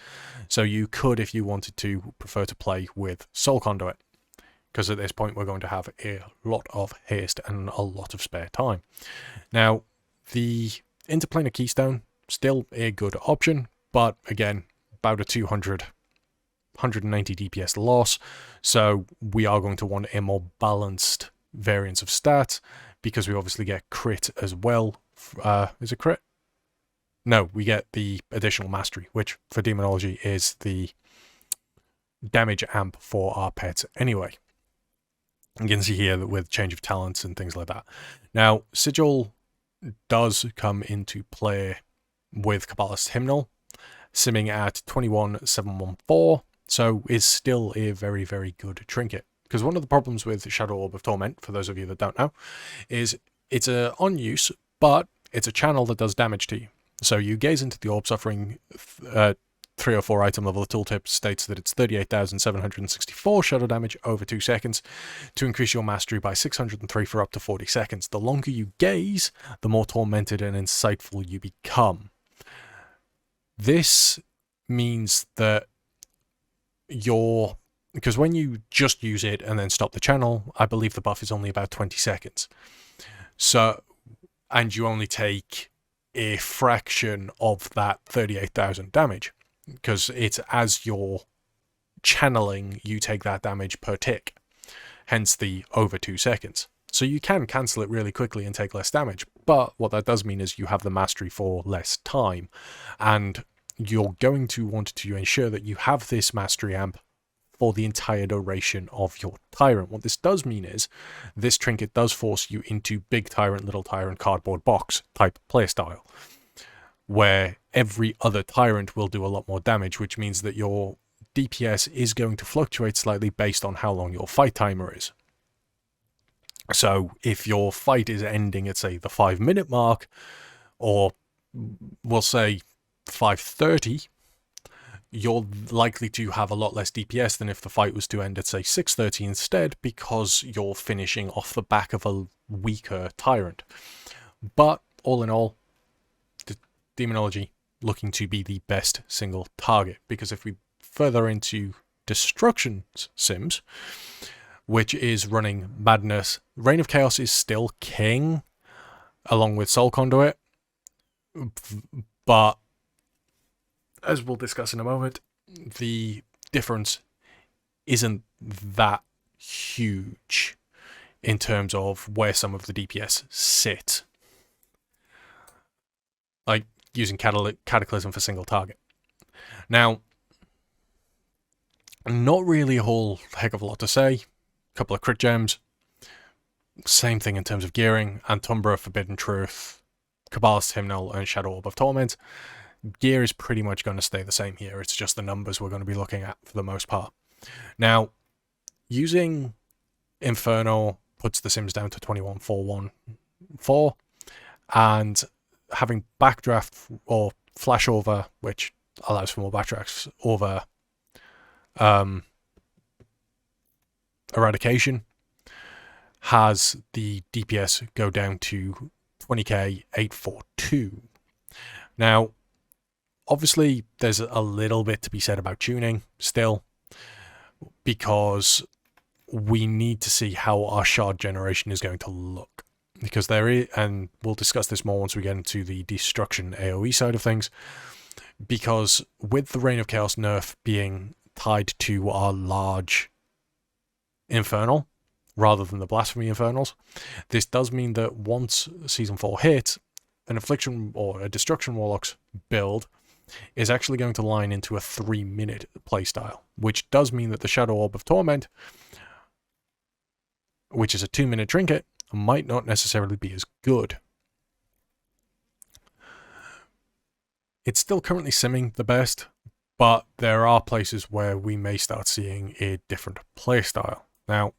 so you could, if you wanted to, prefer to play with Soul Conduit, because at this point we're going to have a lot of haste and a lot of spare time. Now, the Interplanar Keystone, still a good option, but again, about a 190 DPS loss, so we are going to want a more balanced variance of stats, because we obviously get crit as well. Is it crit? No, we get the additional mastery, which for Demonology is the damage amp for our pets anyway. You can see here that with change of talents and things like that. Now, Sigil does come into play with Kabbalist's Hymnal, simming at 21,714, so is still a very, very good trinket. Because one of the problems with Shadow Orb of Torment, for those of you that don't know, is it's on use, but it's a channel that does damage to you. So you gaze into the orb, suffering 304 item level. The tooltip states that it's 38,764 shadow damage over 2 seconds to increase your mastery by 603 for up to 40 seconds. The longer you gaze, the more tormented and insightful you become. This means that because when you just use it and then stop the channel, I believe the buff is only about 20 seconds. So, and you only take a fraction of that 38,000 damage, because it's as you're channeling, you take that damage per tick, hence the over 2 seconds. So you can cancel it really quickly and take less damage, but what that does mean is you have the mastery for less time, and you're going to want to ensure that you have this mastery amp for the entire duration of your Tyrant. What this does mean is this trinket does force you into big Tyrant, little Tyrant, cardboard box type playstyle, where every other Tyrant will do a lot more damage, which means that your DPS is going to fluctuate slightly based on how long your fight timer is. So if your fight is ending at, say, the 5-minute mark, or we'll say 5:30, you're likely to have a lot less DPS than if the fight was to end at, say, 6:30 instead, because you're finishing off the back of a weaker Tyrant. But all in all, the Demonology looking to be the best single target, because if we further into Destruction Sims, which is running Madness, Reign of Chaos is still king, along with Soul Conduit, but as we'll discuss in a moment, the difference isn't that huge in terms of where some of the DPS sit. Like using Cataclysm for single target. Now, not really a whole heck of a lot to say. A couple of crit gems. Same thing in terms of gearing. Antumbra, Forbidden Truth, Kabbalist's Hymnal, and Shadow Orb of Torment. Gear is pretty much going to stay the same here. It's just the numbers we're going to be looking at for the most part. Now, using Inferno puts the Sims down to 21,414, and having Backdraft or Flashover, which allows for more backdrafts over Eradication, has the DPS go down to 20k 842. Now, obviously, there's a little bit to be said about tuning still, because we need to see how our shard generation is going to look. Because there is, and we'll discuss this more once we get into the Destruction AoE side of things, because with the Reign of Chaos nerf being tied to our large Infernal, rather than the Blasphemy Infernals, this does mean that once Season 4 hits, an Affliction or a Destruction Warlock's build is actually going to line into a 3-minute playstyle, which does mean that the Shadow Orb of Torment, which is a 2-minute trinket, might not necessarily be as good. It's still currently simming the best, but there are places where we may start seeing a different playstyle. Now,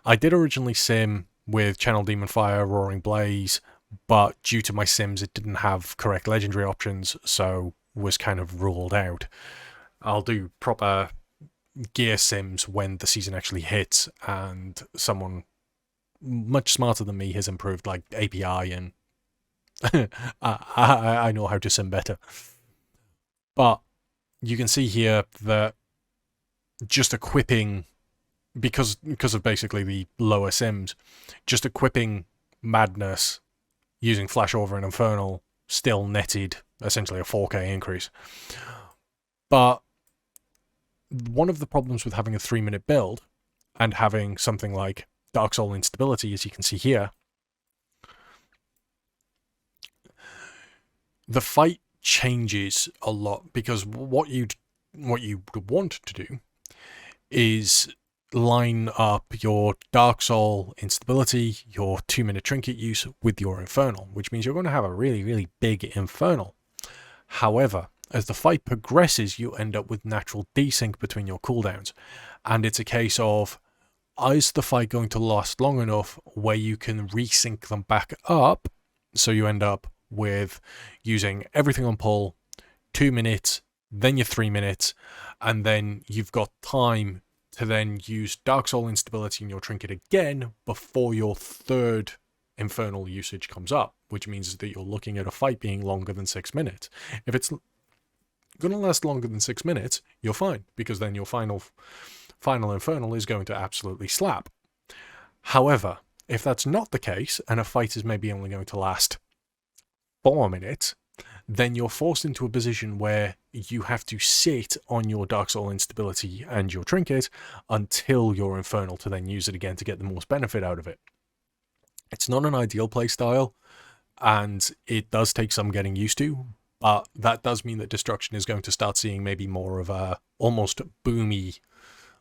I did originally sim with Channel Demon Fire, Roaring Blaze, but due to my sims it didn't have correct legendary options, so was kind of ruled out. I'll do proper gear sims when the season actually hits and someone much smarter than me has improved like API and I know how to sim better. But you can see here that just equipping, because of basically the lower sims, just equipping Madness using Flashover and Infernal still netted essentially a 4k increase. But one of the problems with having a 3-minute build and having something like Dark Soul instability, as you can see here, the fight changes a lot, because what you would want to do is line up your Dark Soul instability, your 2-minute trinket use with your Infernal, which means you're going to have a really, really big Infernal. However, as the fight progresses, you end up with natural desync between your cooldowns, and it's a case of, is the fight going to last long enough where you can resync them back up, so you end up with using everything on pull, 2 minutes, then your 3 minutes, and then you've got time to then use Dark Soul instability in your trinket again before your third Infernal usage comes up, which means that you're looking at a fight being longer than 6 minutes. If it's going to last longer than 6 minutes, you're fine, because then your final Infernal is going to absolutely slap. However, if that's not the case, and a fight is maybe only going to last 4 minutes, then you're forced into a position where you have to sit on your Dark Soul instability and your trinket until your Infernal to then use it again to get the most benefit out of it. It's not an ideal playstyle, and it does take some getting used to, but that does mean that Destruction is going to start seeing maybe more of a almost boomy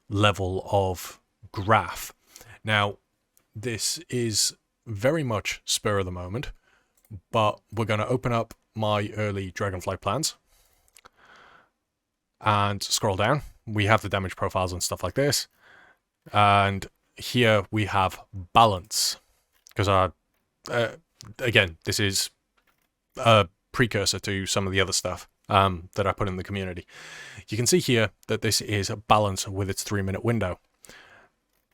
level of graph. Now, this is very much spur of the moment, but we're going to open up my early Dragonflight plans and scroll down. We have the damage profiles and stuff like this, and here we have balance, because again, this is a precursor to some of the other stuff that I put in the community. You can see here that this is a balance with its 3-minute window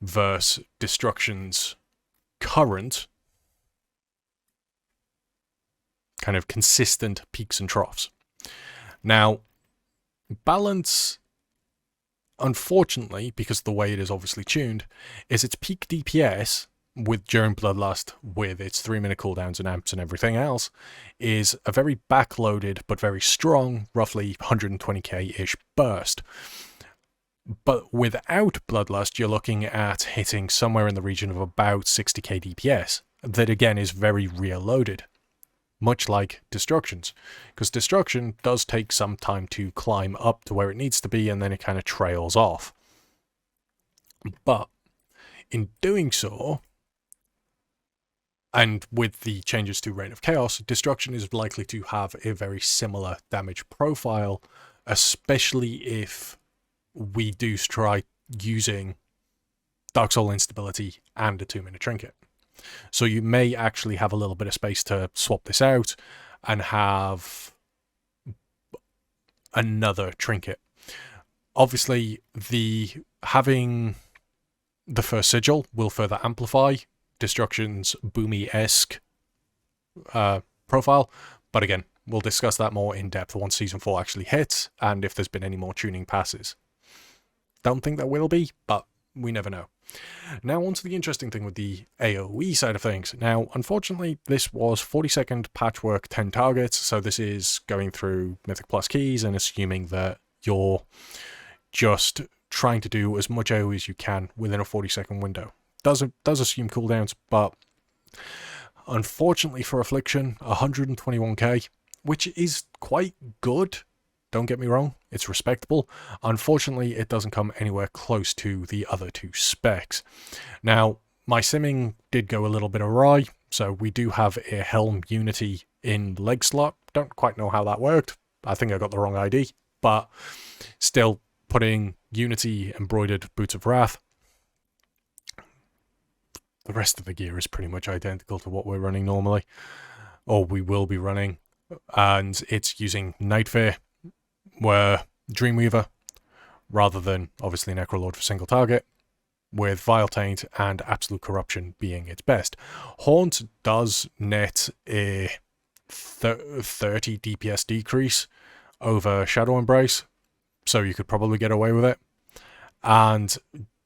versus Destruction's current kind of consistent peaks and troughs. Now, balance, unfortunately, because of the way it is obviously tuned, is its peak DPS with during Bloodlust, with its 3-minute cooldowns and amps and everything else, is a very backloaded but very strong, roughly 120k-ish burst. But without Bloodlust, you're looking at hitting somewhere in the region of about 60k DPS. That again is very rear loaded, much like Destruction's, because Destruction does take some time to climb up to where it needs to be, and then it kind of trails off. But in doing so, and with the changes to Reign of Chaos, Destruction is likely to have a very similar damage profile, especially if we do try using Dark Soul instability and a 2-minute trinket. So you may actually have a little bit of space to swap this out and have another trinket. Obviously, having the first sigil will further amplify Destruction's boomy-esque profile, but again, we'll discuss that more in depth once Season 4 actually hits, and if there's been any more tuning passes. Don't think there will be, but we never know. Now on to the interesting thing with the AoE side of things. Now, unfortunately, this was 40-second patchwork 10 targets, so this is going through Mythic Plus keys and assuming that you're just trying to do as much AoE as you can within a 40-second window. Does assume cooldowns, but unfortunately for Affliction, 121k, which is quite good. Don't get me wrong, it's respectable. Unfortunately, it doesn't come anywhere close to the other two specs. Now, my simming did go a little bit awry, so we do have a Helm Unity in leg slot. Don't quite know how that worked. I think I got the wrong ID, but still putting Unity embroidered Boots of Wrath the rest of the gear is pretty much identical to what we're running normally, or we will be running, and it's using Nightfear, where Dreamweaver, rather than obviously Necrolord for single target, with Vile Taint and Absolute Corruption being its best. Haunt does net a 30 DPS decrease over Shadow Embrace, so you could probably get away with it. And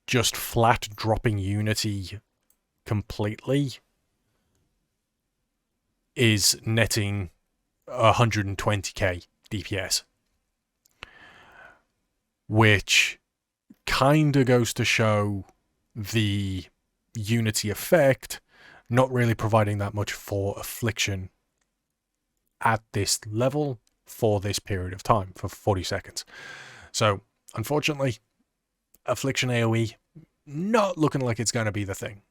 just flat dropping Unity completely is netting 120k DPS, which kind of goes to show the Unity effect not really providing that much for Affliction at this level for this period of time, for 40 seconds. So, unfortunately, Affliction AoE not looking like it's going to be the thing.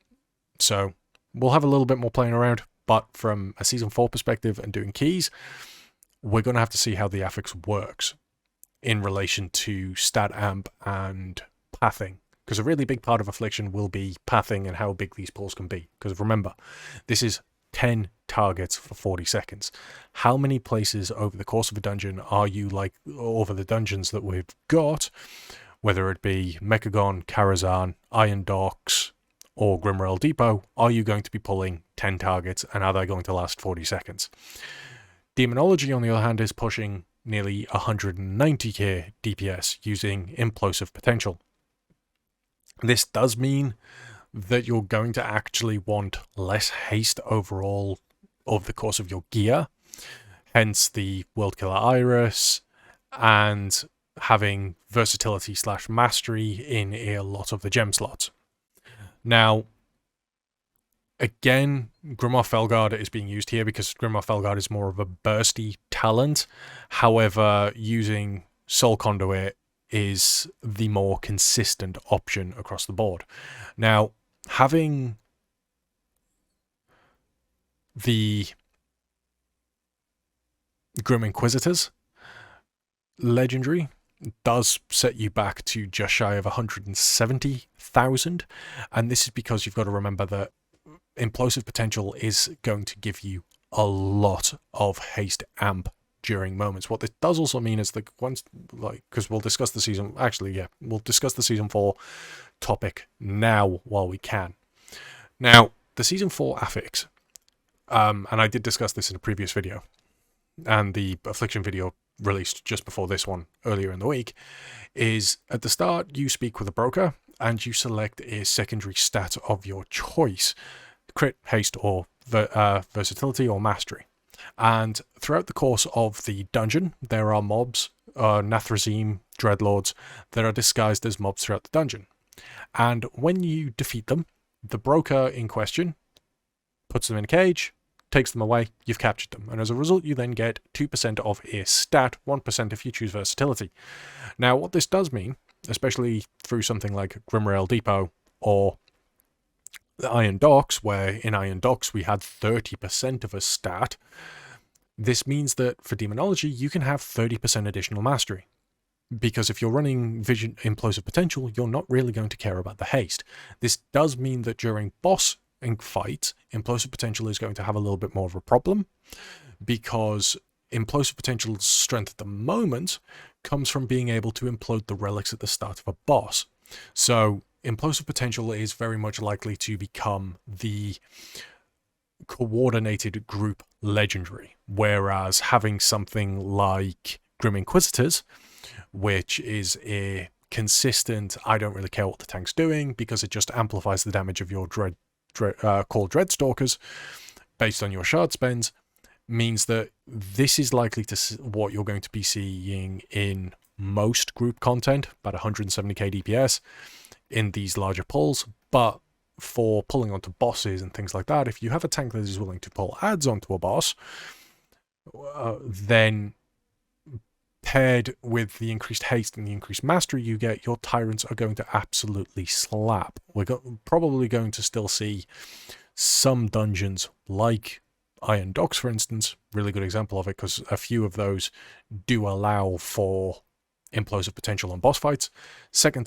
So, we'll have a little bit more playing around, but from a Season 4 perspective and doing keys, we're going to have to see how the affix works in relation to stat amp and pathing. Because a really big part of Affliction will be pathing and how big these pools can be. Because remember, this is 10 targets for 40 seconds. How many places over the course of a dungeon are you, like, over the dungeons that we've got, whether it be Mechagon, Karazhan, Iron Docks, or Grimrail Depot, are you going to be pulling 10 targets, and are they going to last 40 seconds? Demonology, on the other hand, is pushing nearly 190k DPS using Implosive Potential. This does mean that you're going to actually want less haste overall over the course of your gear, hence the World Killer Iris, and having versatility / mastery in a lot of the gem slots. Now, again, Grimoire Felguard is being used here because Grimoire Felguard is more of a bursty talent. However, using Soul Conduit is the more consistent option across the board. Now, having the Grim Inquisitors legendary does set you back to just shy of 170,000, and this is because you've got to remember that Implosive Potential is going to give you a lot of haste amp during moments. What this does also mean is that once, like, because we'll discuss the season, actually, yeah, we'll discuss the Season 4 topic now while we can. Now, the Season 4 affix, and I did discuss this in a previous video, and the Affliction video released just before this one earlier in the week, is at the start you speak with a broker and you select a secondary stat of your choice, crit, haste, or versatility or mastery. And throughout the course of the dungeon, there are mobs, Nathrazim, Dreadlords, that are disguised as mobs throughout the dungeon. And when you defeat them, the broker in question puts them in a cage, takes them away, you've captured them. And as a result, you then get 2% of a stat, 1% if you choose versatility. Now, what this does mean, especially through something like Grimrail Depot or the Iron Docks, where in Iron Docks we had 30% of a stat, this means that for Demonology, you can have 30% additional mastery. Because if you're running Vision Implosive Potential, you're not really going to care about the haste. This does mean that during boss fights, Implosive Potential is going to have a little bit more of a problem, because Implosive Potential's strength at the moment comes from being able to implode the relics at the start of a boss. So Implosive Potential is very much likely to become the coordinated group legendary, whereas having something like Grim Inquisitors, which is a consistent, I don't really care what the tank's doing, because it just amplifies the damage of your Core Dreadstalkers based on your shard spends, means that this is likely to what you're going to be seeing in most group content, about 170k DPS in these larger pulls. But for pulling onto bosses and things like that, if you have a tank that is willing to pull adds onto a boss, then paired with the increased haste and the increased mastery you get, your tyrants are going to absolutely slap. We're probably going to still see some dungeons like Iron Docks, for instance, really good example of it, because a few of those do allow for Implosive Potential on boss fights. Second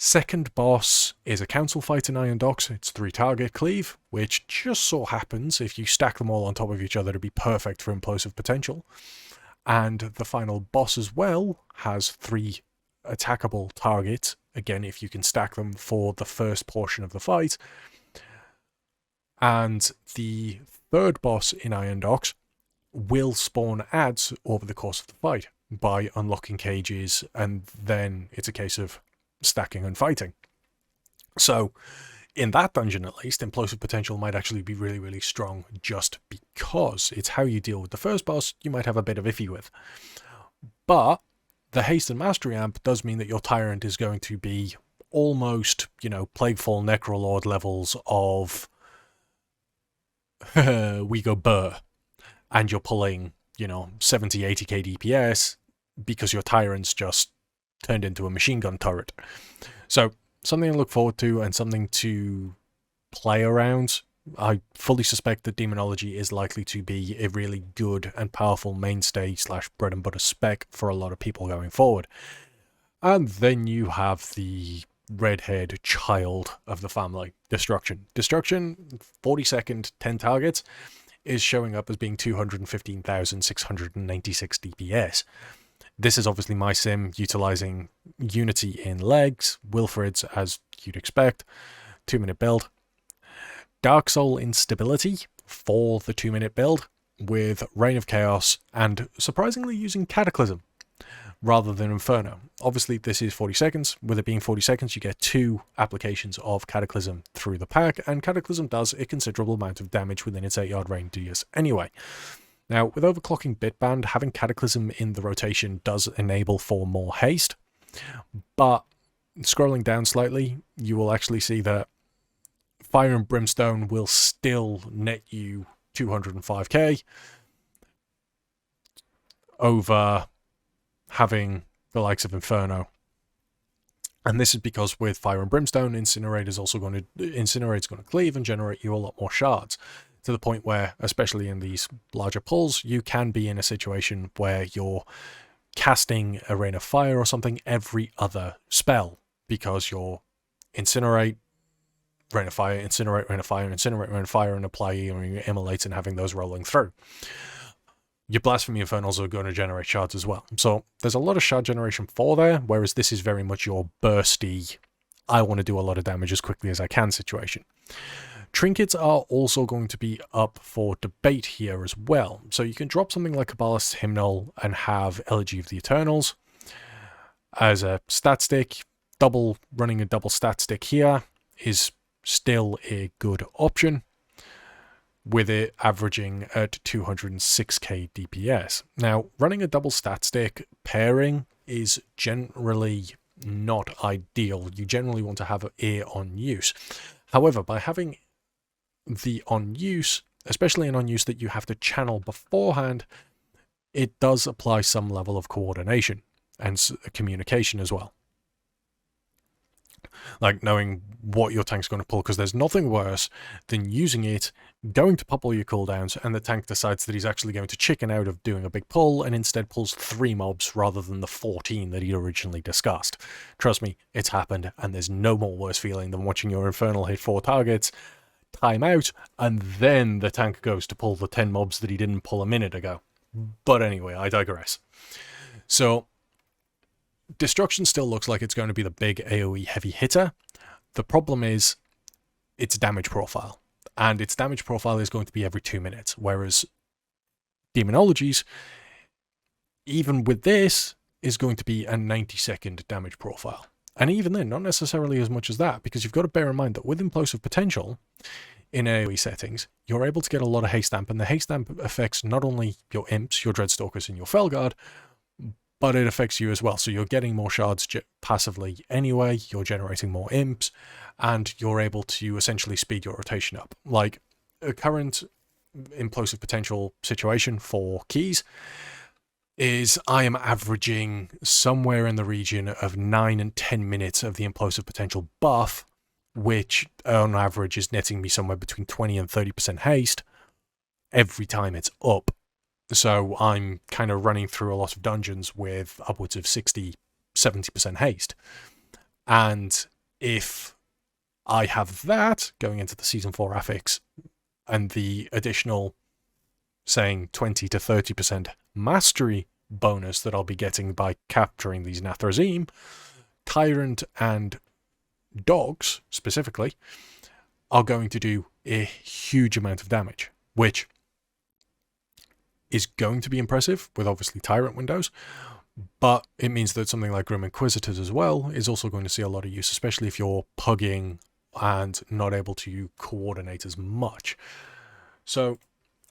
Second boss is a council fight in Iron Docks. It's 3 target cleave, which just so happens, if you stack them all on top of each other, to be perfect for implosive potential. And the final boss as well has 3 attackable targets, again if you can stack them for the first portion of the fight. And the third boss in Iron Docks will spawn adds over the course of the fight by unlocking cages, and then it's a case of stacking and fighting. So in that dungeon at least, implosive potential might actually be really, really strong, just because it's how you deal with the first boss you might have a bit of iffy with. But the haste and mastery amp does mean that your tyrant is going to be almost, Plaguefall Necrolord levels of we go burr, and you're pulling 70, 80k DPS because your tyrant's just turned into a machine gun turret. So something to look forward to and something to play around. I fully suspect that Demonology is likely to be a really good and powerful mainstay / bread and butter spec for a lot of people going forward. And then you have the redhead child of the family, Destruction. Destruction, 40-second, 10 targets, is showing up as being 215,696 DPS. This is obviously my sim utilizing Unity in legs, Wilfred's as you'd expect, 2-minute build. Dark Soul instability for the 2-minute build with Reign of Chaos and surprisingly using Cataclysm rather than Inferno. Obviously this is 40 seconds. With it being 40 seconds you get 2 applications of Cataclysm through the pack, and Cataclysm does a considerable amount of damage within its 8-yard radius anyway. Now, with overclocking Bitband, having Cataclysm in the rotation does enable for more haste, but scrolling down slightly, you will actually see that Fire and Brimstone will still net you 205k over having the likes of Inferno. And this is because with Fire and Brimstone, Incinerator's going to cleave and generate you a lot more shards, to the point where, especially in these larger pulls, you can be in a situation where you're casting a Rain of Fire or something every other spell, because you're Incinerate, Rain of Fire, Incinerate, Rain of Fire, Incinerate, Rain of Fire, and apply your Immolate and having those rolling through. Your Blasphemy Infernals are going to generate shards as well. So there's a lot of shard generation for there, whereas this is very much your bursty, I want to do a lot of damage as quickly as I can situation. Trinkets are also going to be up for debate here as well. So you can drop something like Kabbalist's Hymnal and have Elegy of the Eternals as a stat stick. Running a double stat stick here is still a good option, with it averaging at 206k DPS. Now, running a double stat stick pairing is generally not ideal. You generally want to have it on use. However, by having the on use, especially an on use that you have to channel beforehand, it does apply some level of coordination and communication as well. Like knowing what your tank's going to pull, because there's nothing worse than using it, going to pop all your cooldowns, and the tank decides that he's actually going to chicken out of doing a big pull and instead pulls 3 mobs rather than the 14 that he'd originally discussed. Trust me, it's happened, and there's no more worse feeling than watching your Infernal hit 4 targets, time out, and then the tank goes to pull the 10 mobs that he didn't pull a minute ago. But anyway, I digress. So Destruction still looks like it's going to be the big AoE heavy hitter. The problem is its damage profile, and its damage profile is going to be every 2 minutes, whereas Demonology's, even with this, is going to be a 90-second damage profile. And even then, not necessarily as much as that, because you've got to bear in mind that with implosive potential in AoE settings, you're able to get a lot of haste amp, and the haste amp affects not only your imps, your Dreadstalkers, and your Felguard, but it affects you as well. So you're getting more shards passively anyway, you're generating more imps, and you're able to essentially speed your rotation up. Like a current implosive potential situation for keys is I am averaging somewhere in the region of 9 and 10 minutes of the implosive potential buff, which on average is netting me somewhere between 20 and 30% haste every time it's up. So I'm kind of running through a lot of dungeons with upwards of 60, 70% haste. And if I have that going into the Season 4 affix and the additional, saying 20 to 30% mastery bonus that I'll be getting by capturing these Nathrazim, Tyrant and Dogs, specifically, are going to do a huge amount of damage, which is going to be impressive with obviously Tyrant windows, but it means that something like Grim Inquisitors as well is also going to see a lot of use, especially if you're pugging and not able to coordinate as much. So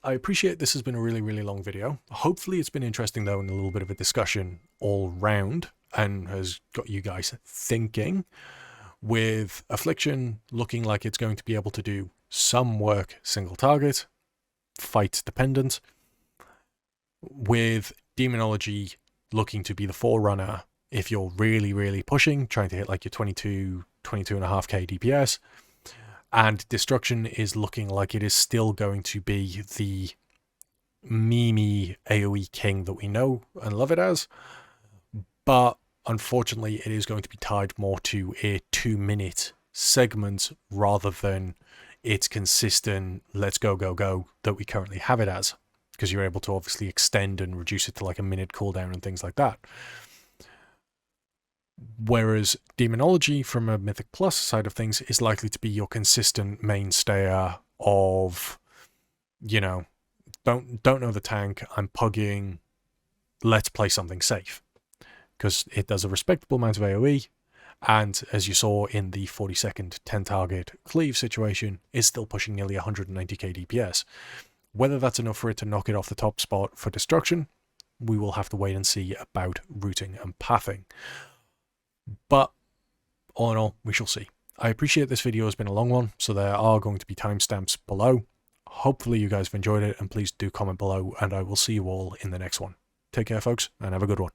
I appreciate this has been a really, really long video. Hopefully it's been interesting though, and a little bit of a discussion all round, and has got you guys thinking, with Affliction looking like it's going to be able to do some work single target, fight dependent, with Demonology looking to be the forerunner if you're really, really pushing, trying to hit like your 22.5k DPS, and Destruction is looking like it is still going to be the memey AoE king that we know and love it as, but unfortunately it is going to be tied more to a 2-minute segment rather than its consistent let's go, go, go that we currently have it as, because you're able to obviously extend and reduce it to like a minute cooldown and things like that. Whereas Demonology, from a Mythic Plus side of things, is likely to be your consistent mainstayer of, you know, don't know the tank, I'm pugging, let's play something safe. Because it does a respectable amount of AoE, and as you saw in the 40-second 10-target cleave situation, is still pushing nearly 190k DPS. Whether that's enough for it to knock it off the top spot for Destruction, we will have to wait and see about routing and pathing. But all in all, we shall see. I appreciate this video has been a long one, so there are going to be timestamps below. Hopefully you guys have enjoyed it, and please do comment below, and I will see you all in the next one. Take care, folks, and have a good one.